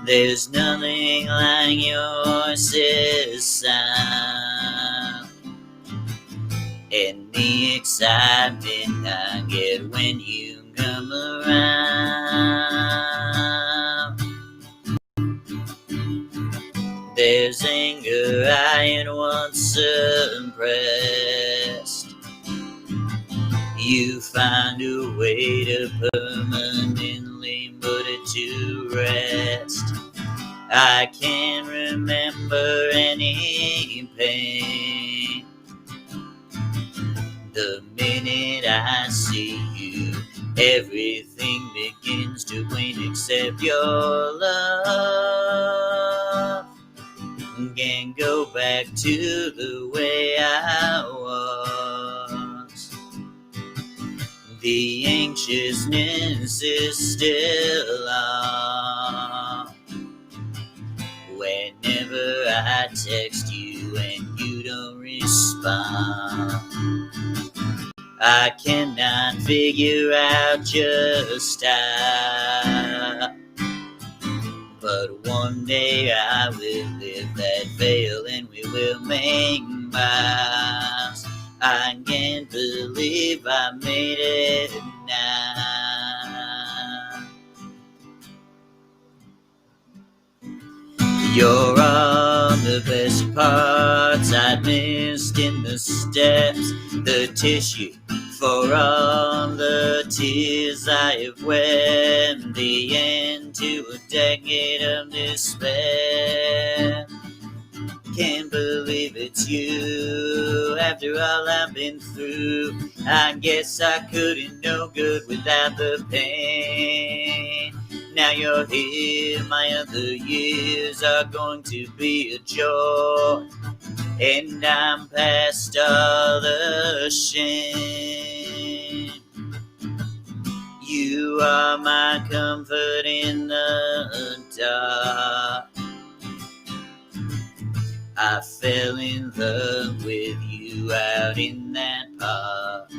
There's nothing like your sound and the excitement I get when you come around. is anger I had once suppressed. You find a way to permanently put it to rest. I can't remember any pain. The minute I see you, everything begins to wane except your love. Can't go back to the way I was. The anxiousness is still on. Whenever I text you and you don't respond, I cannot figure out just how. But one day I will lift that veil and we will make miles. I can't believe I made it now. You're all the best parts I'd missed in the steps, the tissue for all the tears I have wept, the end to a decade of despair. Can't believe it's you, after all I've been through. I guess I couldn't know good without the pain. Now you're here, my other years are going to be a joy, and I'm past all the shame. You are my comfort in the dark. I fell in love with you out in that park.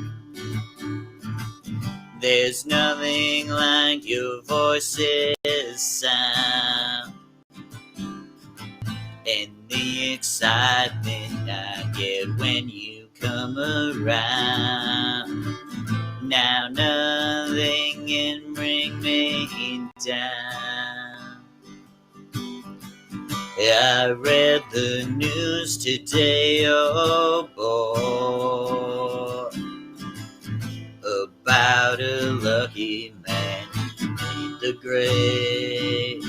There's nothing like your voice's sound, and the excitement I get when you come around. Now nothing can bring me down. I read the news today, oh boy, about a lucky man who made the grade.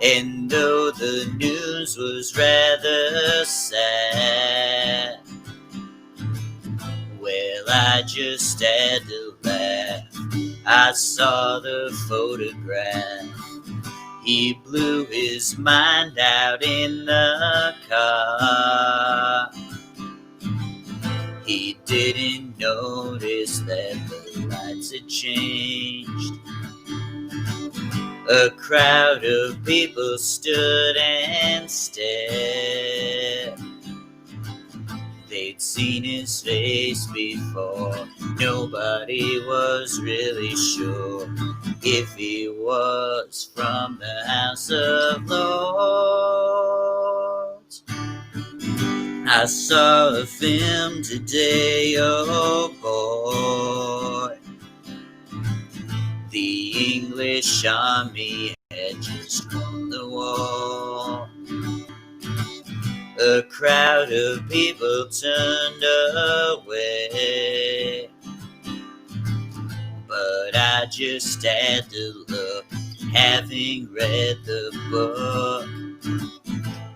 And though the news was rather sad, well, I just had to laugh. I saw the photograph. He blew his mind out in the car. He didn't notice that the lights had changed. A crowd of people stood and stared. They'd seen his face before. Nobody was really sure if he was from the House of Lords. I saw a film today, oh boy. The English army had just won the war. A crowd of people turned away, but I just had to look. Having read the book,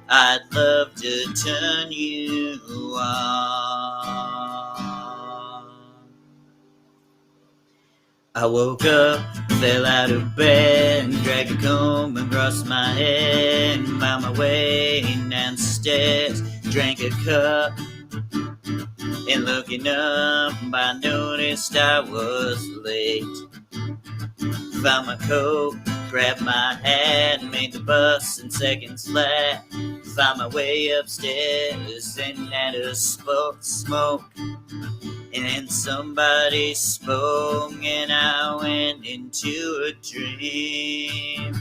I'd love to turn you on. I woke up, fell out of bed, dragged a comb across my head, found my way downstairs, drank a cup, and looking up, I noticed I was late. Found my coat, grabbed my hat, made the bus in seconds flat. Found my way upstairs and had a smoke. And then somebody spoke and I went into a dream.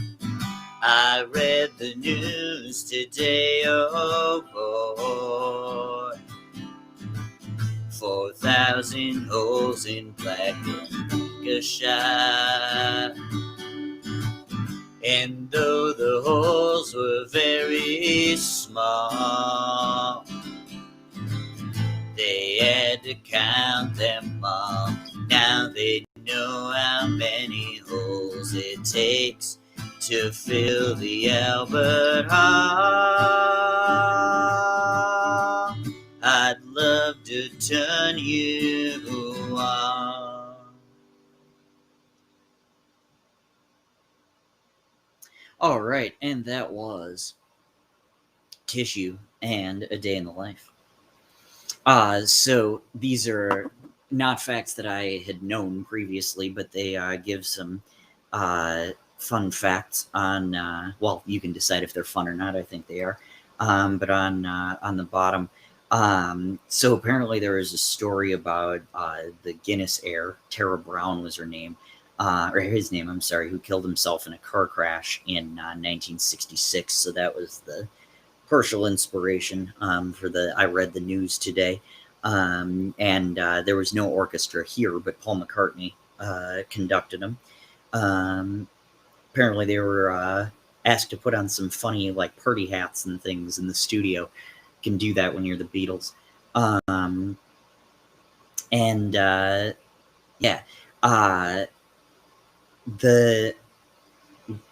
I read the news today, oh boy. 4,000 holes in Blackburn shot. And though the holes bills were very small. They had to count them all. Now they know how many holes it takes to fill the Albert Hall. I'd love to turn you on. All right, and that was Tissue and A Day in the Life. So these are not facts that I had known previously, but they give some fun facts on, well, you can decide if they're fun or not. I think they are. But on the bottom, so apparently there is a story about the Guinness heir, Tara Brown was her name, or his name, I'm sorry, who killed himself in a car crash in 1966. So that was the partial inspiration for I read the news today. And there was no orchestra here, but Paul McCartney conducted them. Apparently they were asked to put on some funny like party hats and things in the studio. You can do that when you're the Beatles.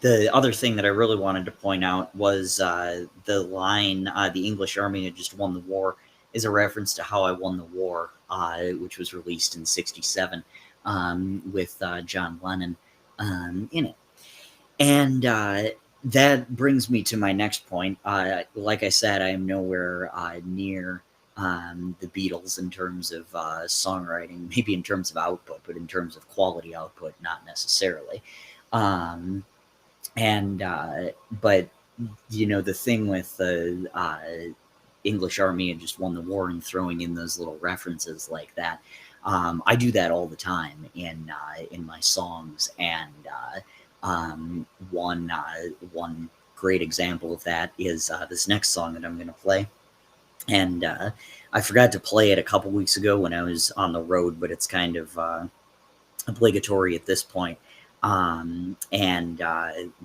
The other thing that I really wanted to point out was the line, the English army had just won the war, is a reference to How I Won the War, which was released in 1967 with John Lennon in it. And that brings me to my next point. Like I said, I am nowhere near the Beatles in terms of songwriting, maybe in terms of output, but in terms of quality output, not necessarily. But you know, the thing with the English army had just won the war and throwing in those little references like that, I do that all the time in my songs. And one great example of that is this next song that I'm going to play. And I forgot to play it a couple weeks ago when I was on the road, but it's kind of obligatory at this point.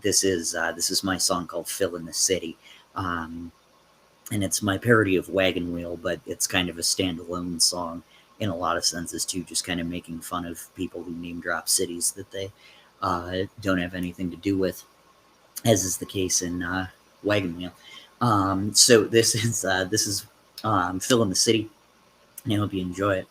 This is my song called Phil in the City. And it's my parody of Wagon Wheel, but it's kind of a standalone song in a lot of senses too, just kind of making fun of people who name drop cities that they don't have anything to do with, as is the case in Wagon Wheel. So this is Phil in the City, and I hope you enjoy it.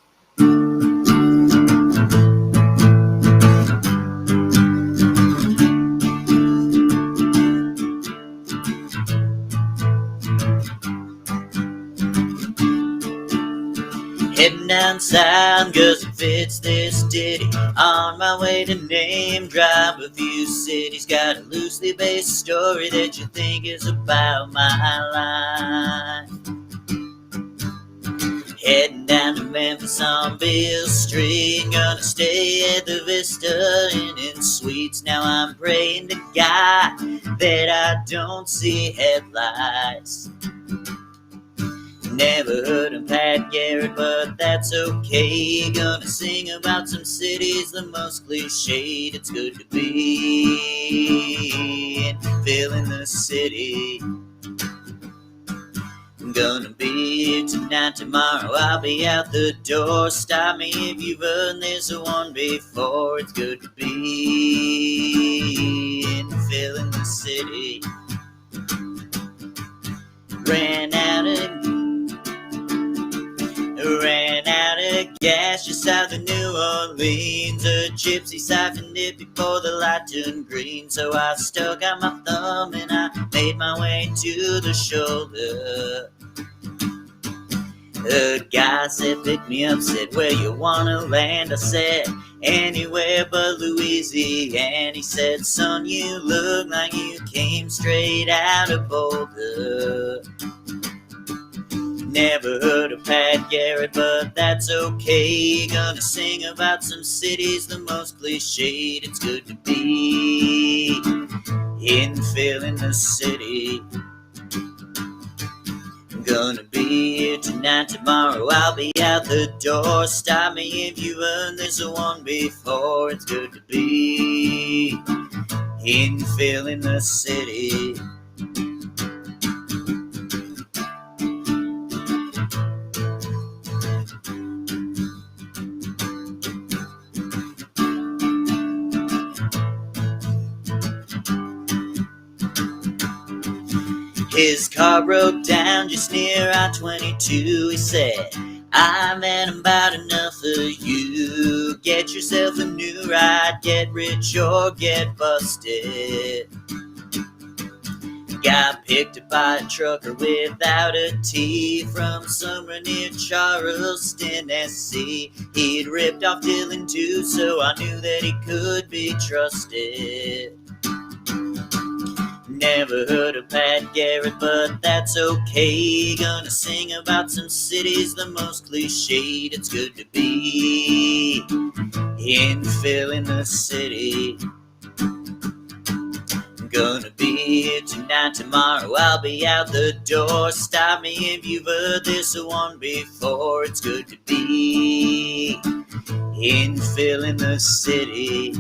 Heading down south, cause it fits this ditty. On my way to name drop a few cities. Got a loosely based story that you think is about my life. Heading down to Memphis on Beale Street. Gonna stay at the Vista Inn in Suites. Now I'm praying to God that I don't see headlights. Never heard of Pat Garrett, but that's okay. Gonna sing about some cities, the most cliched. It's good to be in Phil in the City. I'm gonna be here tonight, tomorrow I'll be out the door. Stop me if you've heard this one before. It's good to be in Phil in the City. Ran out of gas just south of New Orleans. A gypsy siphoned it before the light turned green. So I stuck out my thumb and I made my way to the shoulder. A guy said, pick me up, said, where you wanna land? I said, anywhere but Louisiana. He said, son, you look like you came straight out of Boulder. Never heard of Pat Garrett, but that's okay. Gonna sing about some cities, the most cliched. It's good to be in Phil in the City. I'm gonna be here tonight, tomorrow I'll be out the door. Stop me if you've heard this one before. It's good to be in Phil in the City. His car broke down just near I-22. He said, I've had about enough of you. Get yourself a new ride, get rich or get busted. Got picked up by a trucker without a T from somewhere near Charleston, SC. He'd ripped off Dylan too, so I knew that he could be trusted. Never heard of Pat Garrett, but that's okay. Gonna sing about some cities, the most cliched. It's good to be in filling the city. Gonna be here tonight, tomorrow I'll be out the door. Stop me if you've heard this one before. It's good to be in filling the city.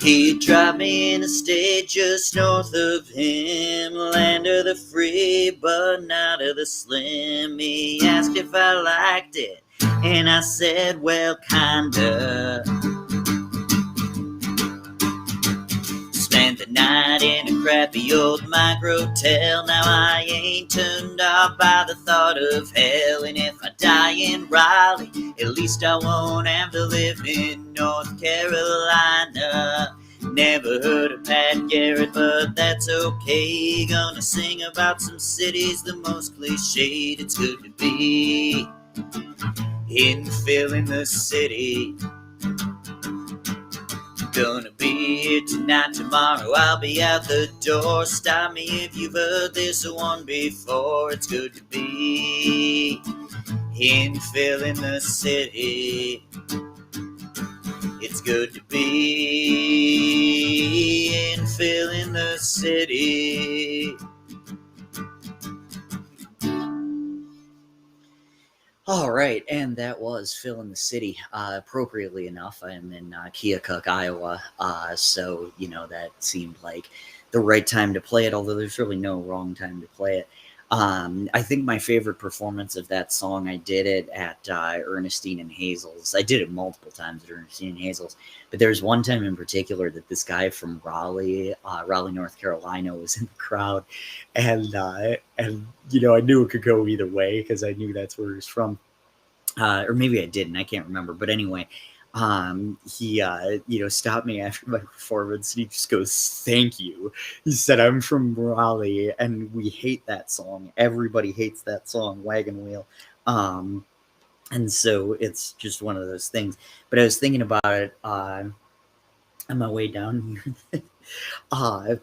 He dropped me in a state just north of him, land of the free but not of the slim. He asked if I liked it, and I said, well, kinda. Spent the night in a crappy old microtel. Now I ain't turned off by the thought of hell. And if I die in Raleigh, at least I won't have to live in North Carolina. Never heard of Pat Garrett, but that's okay. Gonna sing about some cities, the most cliched. It's good to be in filling the city. Gonna be here tonight, tomorrow I'll be out the door. Stop me if you've heard this one before. It's good to be in filling the city. It's good to be in filling the city. All right, and that was Filling the City. Appropriately enough, I am in Keokuk, Iowa, so, that seemed like the right time to play it, although there's really no wrong time to play it. I think my favorite performance of that song, I did it at Ernestine and Hazel's. I did it multiple times at Ernestine and Hazel's, but there's one time in particular that this guy from Raleigh, North Carolina, was in the crowd, and I knew it could go either way because I knew that's where he was from, or maybe I didn't. I can't remember, but anyway. He stopped me after my performance and he just goes, thank you. He said, I'm from Raleigh and we hate that song. Everybody hates that song, Wagon Wheel. And so it's just one of those things. But I was thinking about it on my way down here.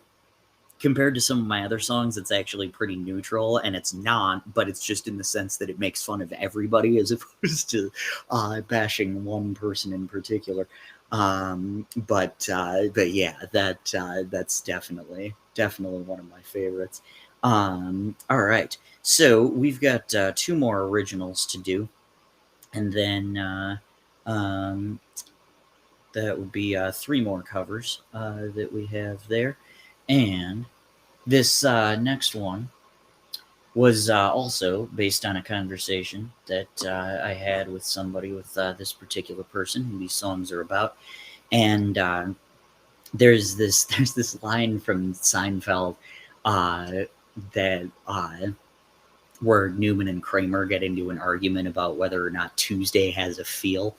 Compared to some of my other songs, it's actually pretty neutral, and it's not, but it's just in the sense that it makes fun of everybody as opposed to bashing one person in particular. But yeah, that's definitely one of my favorites. All right, so we've got two more originals to do, and then that would be three more covers that we have there. And this next one was also based on a conversation that I had with somebody with this particular person who these songs are about. And there's this line from Seinfeld that where Newman and Kramer get into an argument about whether or not Tuesday has a feel.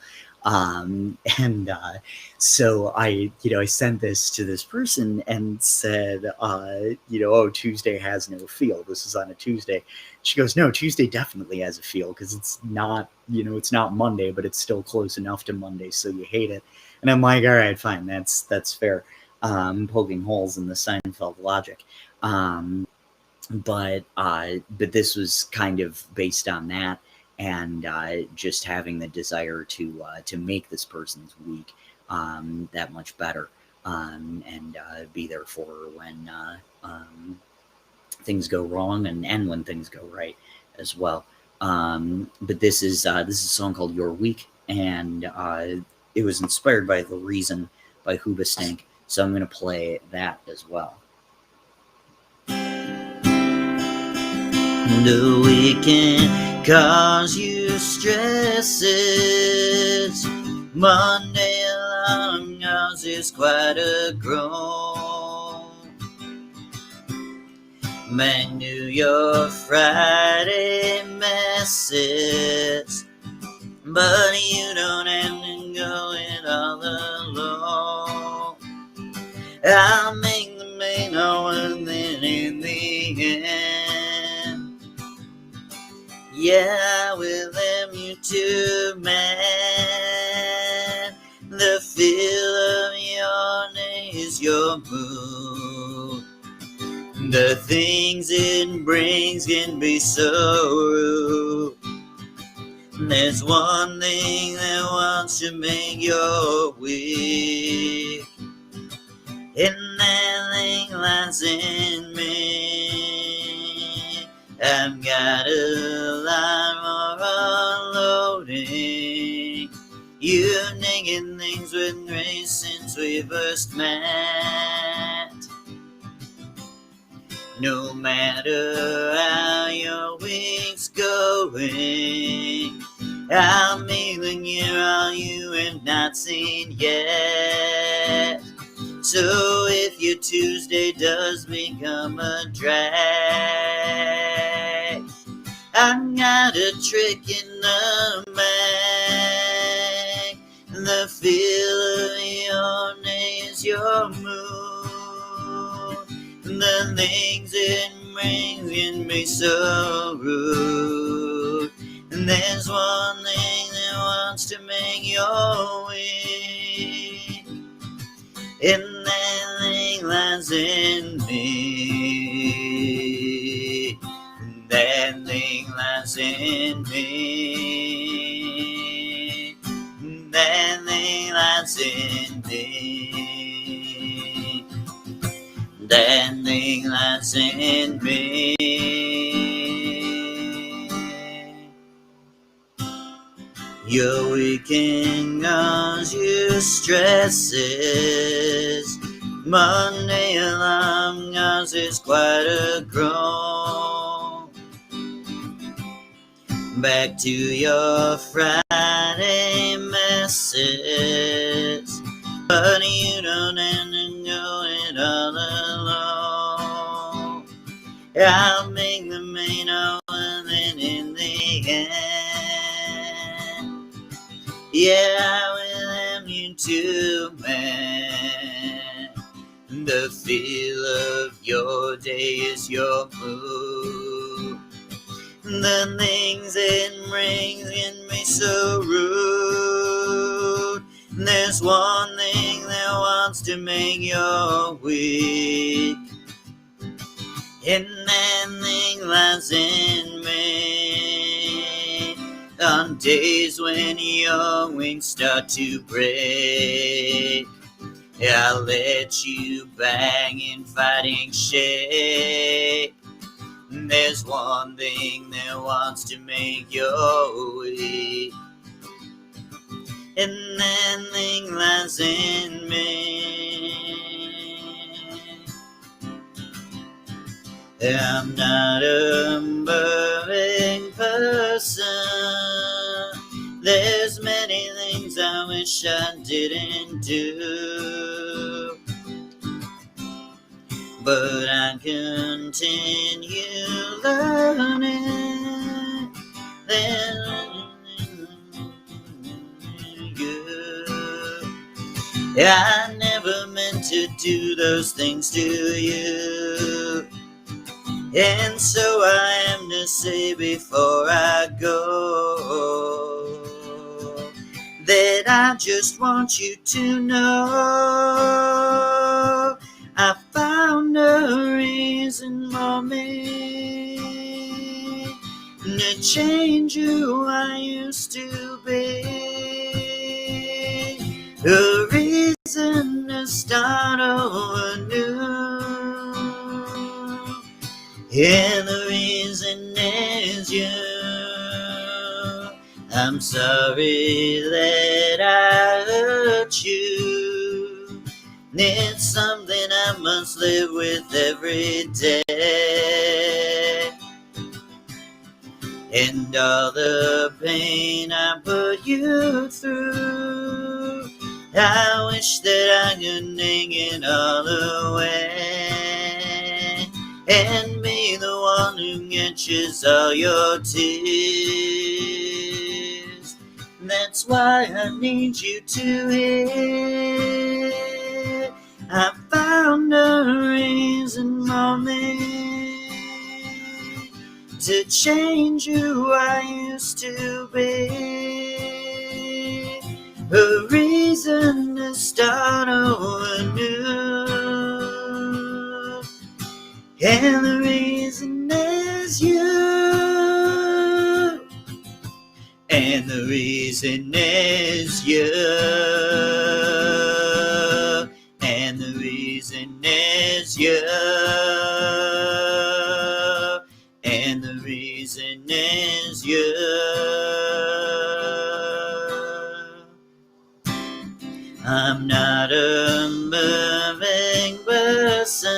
So I sent this to this person and said, oh, Tuesday has no feel. This is on a Tuesday. She goes, no, Tuesday definitely has a feel because it's not, it's not Monday, but it's still close enough to Monday. So you hate it. And I'm like, all right, fine. That's fair. Poking holes in the Seinfeld logic. But this was kind of based on that. And just having the desire to make this person's week that much better, and be there for her things go wrong and when things go right as well. But this is a song called "Your Week," and it was inspired by "The Reason" by Hoobastank. So I'm going to play that as well. The weekend cause you stresses. Monday alarm cause is quite a groan. Back to your Friday messes, but you don't have to go it all alone. I'll make the main one, then in the end, yeah, I will you to man. The feel of your name is your mood. The things it brings can be so rude. There's one thing that wants to make your week, and that thing lies in me. I've got a lot more unloading. You've taken things with grace since we first met. No matter how your week's going, I'll make the year all you have not seen yet. So if your Tuesday does become a drag, I've got a trick in the bag. The feel of your name is your mood. The things it brings can be so rude. And there's one thing that wants to make your week, and that thing lies in me. That thing lies in me. That thing lies in me. That thing lies in me. Your weekend cause you stresses. Monday alarm causes quite a groan. Back to your Friday messes, but you don't have to go it all alone. I'll make the main one, and in the end, yeah, I will have you to man. The feel of your day is your mood. The things it brings can be so rude. There's one thing that wants to make your week, and that thing lies in me. On days when your wings start to break, I'll let you bang in fighting shape. There's one thing that wants to make your week, and that thing lies in me. I'm not a perfect person. There's many things I wish I didn't do, but I continue learning. I never meant to do those things to you, and so I am to say before I go that I just want you to know I found a reason for me to change who I used to be, a reason to start over new. and the reason is you. I'm sorry that I hurt you. It's something I must live with every day. And all the pain I put you through, I wish that I could take it all away and be the one who catches all your tears. That's why I need you to hear. I found a reason for me to change who I used to be. A reason to start over new. And the reason is you. And the reason is you. And the reason is you. And the reason is you. I'm not a perfect person.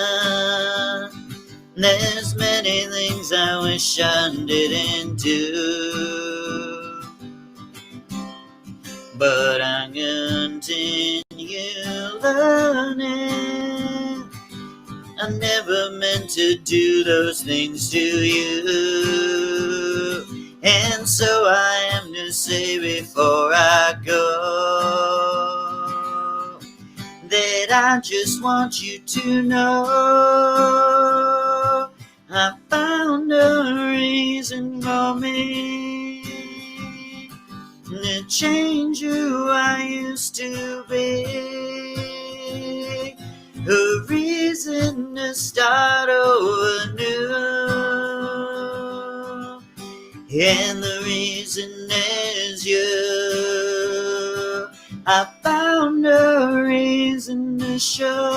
There's many things I wish I didn't do, but I continue learning. I never meant to do those things to you, and so I am to say before I go that I just want you to know I found a reason for me to change who I used to be. A reason to start over new. And the reason is you. I found a reason to show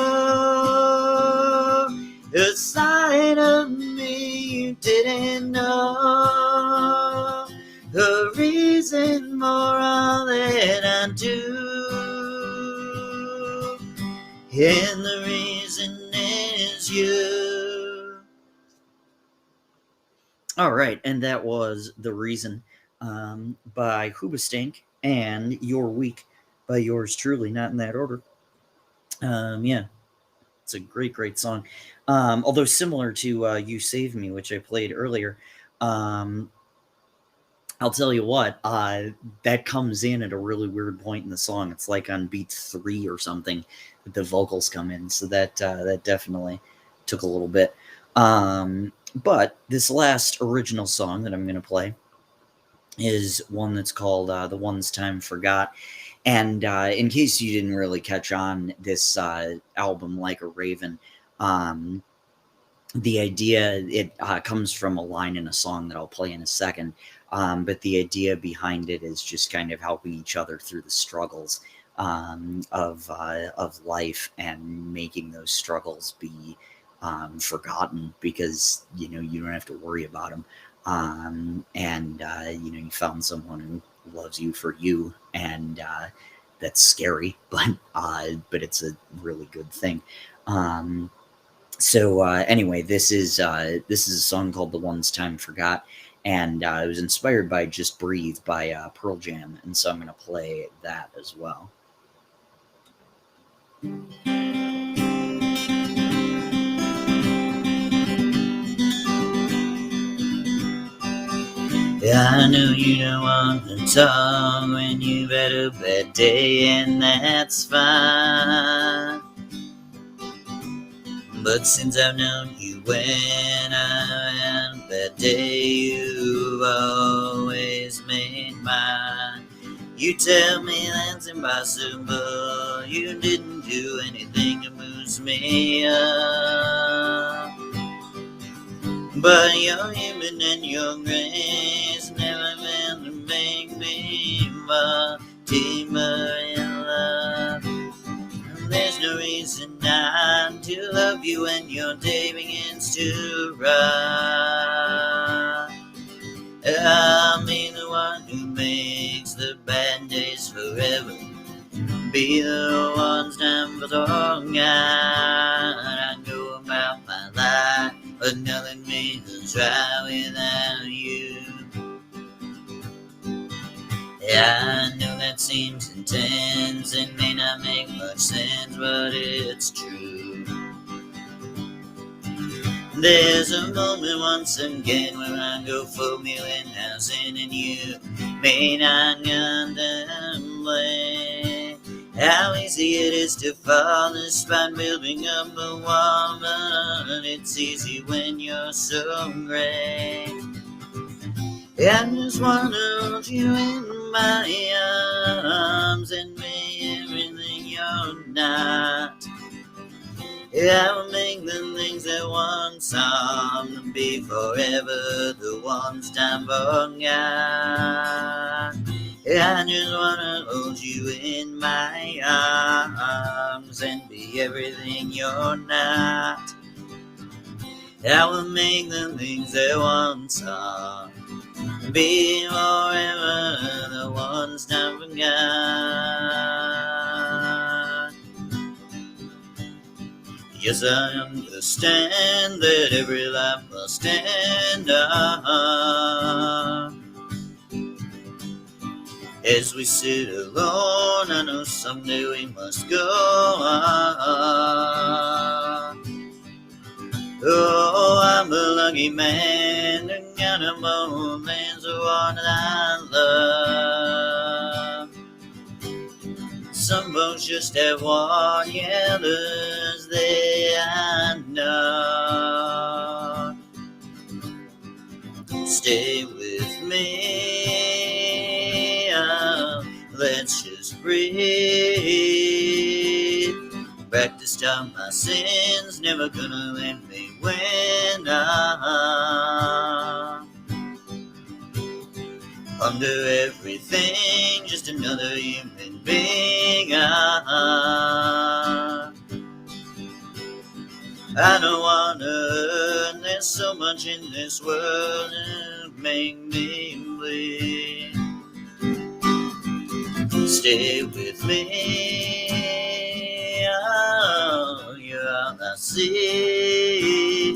a side of me you didn't know. A reason for all that I do. And the reason is you. All right, and that was The Reason by Hoobastank and Your Week by yours truly, not in that order. Yeah, it's a great, great song. Although similar to You Save Me, which I played earlier. I'll tell you what, that comes in at a really weird point in the song. It's like on beat 3 or something that the vocals come in. So that definitely took a little bit. But this last original song that I'm going to play is one that's called The Ones Time Forgot. And in case you didn't really catch on this album, Like a Raven, the idea, it comes from a line in a song that I'll play in a second. But the idea behind it is just kind of helping each other through the struggles of life and making those struggles be forgotten, because you don't have to worry about them. And you found someone who loves you for you, and that's scary, but it's a really good thing. So anyway, this is a song called The Ones Time Forgot, and it was inspired by Just Breathe by Pearl Jam, and so I'm going to play that as well. I know you don't want to talk when you've had a bad day, and that's fine. But since I've known you when I had a bad day, you've always made mine. You tell me that's impossible. You didn't do anything to boost me up. But your human and your grace never meant to make me fall deeper in love. There's no reason not to to love you when your day begins to run. I'll be the one who makes the bad days forever. Be the ones down for the wrong guy. I go about my life, but nothing means right without you. Yeah, I know that seems intense and may not make much sense, but it's true. There's a moment once again where I go for wheelhousing and you may not contemplate how easy it is to fall despite building up a wall, but it's easy when you're so great. I just wanna hold you in my arms and be everything you're not. I will make the things that once harmed and be forever the ones time forgot. I just wanna hold you in my arms and be everything you're not. I will make the things that once harmed be forever the ones time forgot. Yes, I understand that every life must end up. As we sit alone, I know someday we must go on. Oh, I'm a lucky man to count up moments of one that I love. Some folks just have one, yeah, others they I know. Stay with me, oh, let's just breathe. Practice down my sins, never gonna let me win. Under everything, just another human being. I don't wanna earn, there's so much in this world that make me bleed. Stay with me, oh, you're all I see.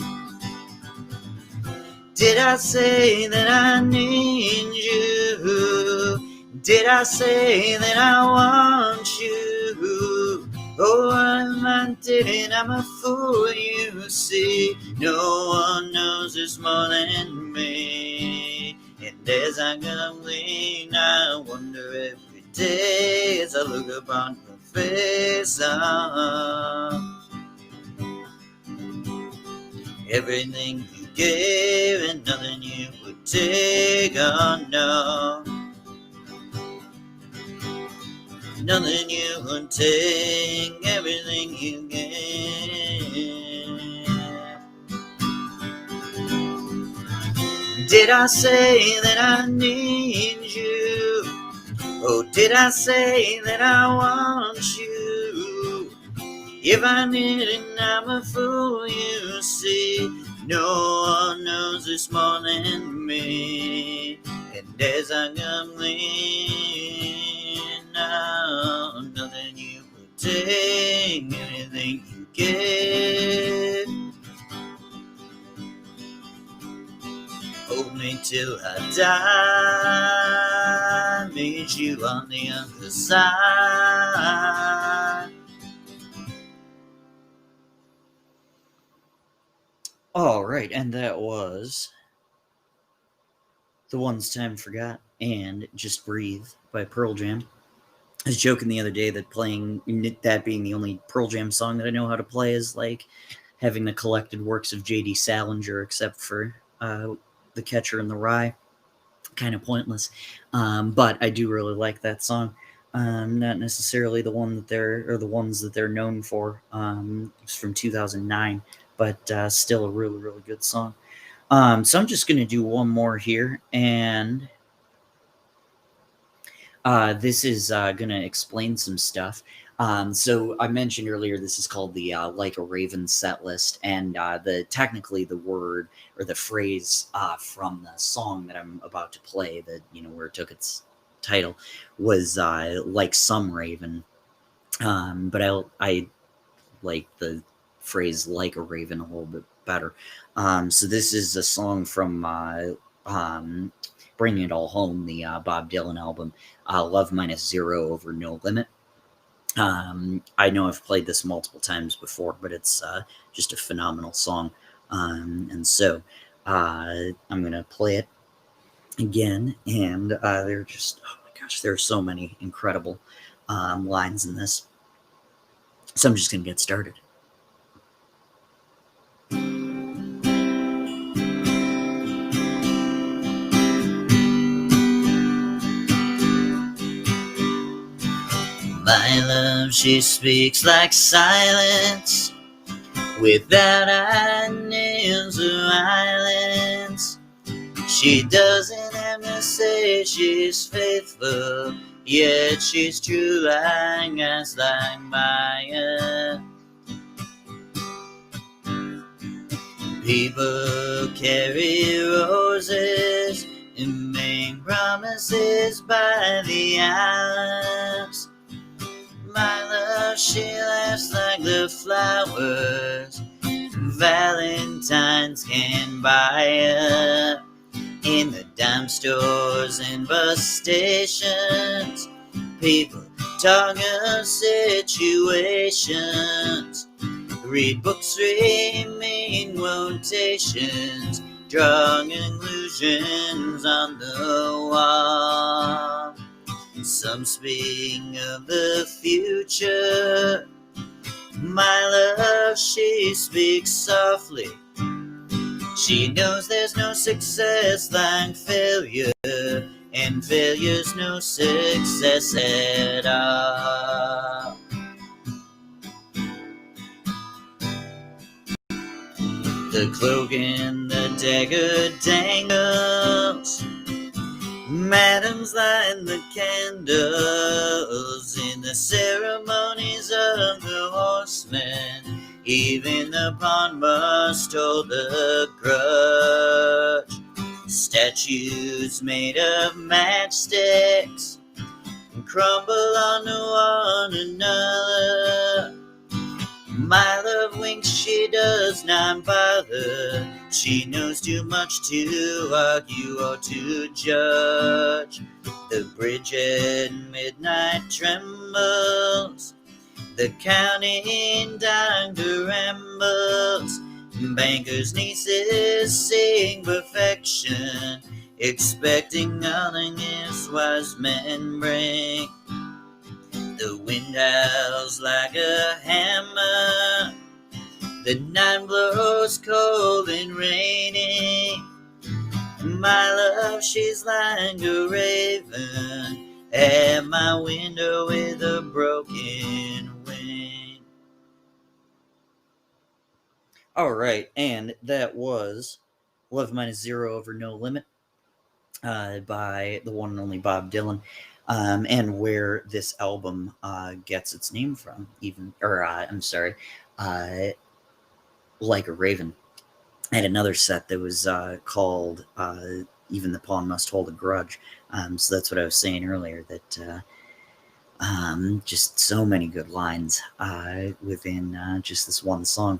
Did I say that I need you? Did I say that I want you? Oh, if I didn't, I'm a fool, you see. No one knows this more than me. And as I complete, I wonder every day as I look upon your face. Everything you gave and nothing you would take, oh no. Nothing you would take, everything you gave. Did I say that I need you? Oh, did I say that I want you? If I didn't, I'm a fool, you see. No one knows this more than me. And as I come in now, nothing you would take, anything you give. Hold me till I die, meet you on the other side. All right, and that was The Ones Time Forgot and Just Breathe by Pearl Jam. I was joking the other day that playing that being the only Pearl Jam song that I know how to play is like having the collected works of J.D. Salinger, except for The Catcher in the Rye. Kind of pointless. But I do really like that song. Not necessarily the one that the ones that they're known for. It's from 2009. But still a really, really good song. So I'm just going to do one more here, and this is going to explain some stuff. So I mentioned earlier this is called the Like a Raven set list, and technically the word or the phrase from the song that I'm about to play, that where it took its title, was like some raven. But I like the phrase like a raven a little bit better. So this is a song from Bringing It All Home, the Bob Dylan album, Love Minus Zero Over No Limit. I know I've played this multiple times before, but it's just a phenomenal song. And so I'm going to play it again. And there are just, oh my gosh, there are so many incredible lines in this. So I'm just going to get started. My love, she speaks like silence, without nails or islands. She doesn't have to say she's faithful, yet she's true like ice, like fire. People carry roses and make promises by the hours. My love, she laughs like the flowers Valentines can buy her. In the dime stores and bus stations, people talk of situations. Read books, read quotations, draw conclusions on the wall. Some speak of the future. My love, she speaks softly. She knows there's no success like failure, and failure's no success at all. The cloak and the dagger dangles. Madams light the candles in the ceremonies of the horsemen. Even the pawn must hold a grudge. Statues made of matchsticks crumble onto one another. My love winks, she does not bother. She knows too much to argue or to judge. The bridge at midnight trembles. The counting doctor rambles. Bankers' nieces sing perfection, expecting nothing as wise men bring. The wind howls like a hammer. The night blows cold and rainy. My love, she's like a raven at my window with a broken wing. All right, and that was Love Minus Zero Over No Limit by the one and only Bob Dylan. And where this album gets its name from, Like a Raven. I had another set that was called Even the Pawn Must Hold a Grudge. So that's what I was saying earlier, that just so many good lines within just this one song.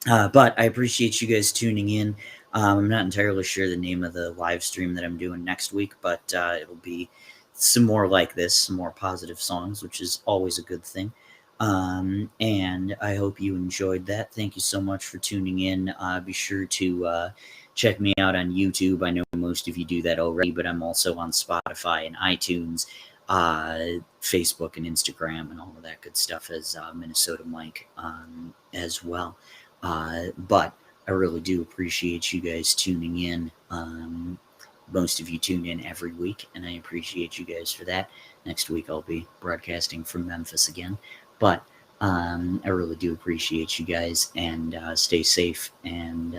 But I appreciate you guys tuning in. I'm not entirely sure the name of the live stream that I'm doing next week, but it'll be some more like this, some more positive songs, which is always a good thing. And I hope you enjoyed that. Thank you so much for tuning in. Be sure to check me out on YouTube. I know most of you do that already, but I'm also on Spotify and iTunes, Facebook and Instagram, and all of that good stuff as Minnesota Mike as well. But I really do appreciate you guys tuning in. Most of you tune in every week, and I appreciate you guys for that. Next week I'll be broadcasting from Memphis again. But I really do appreciate you guys, and stay safe, and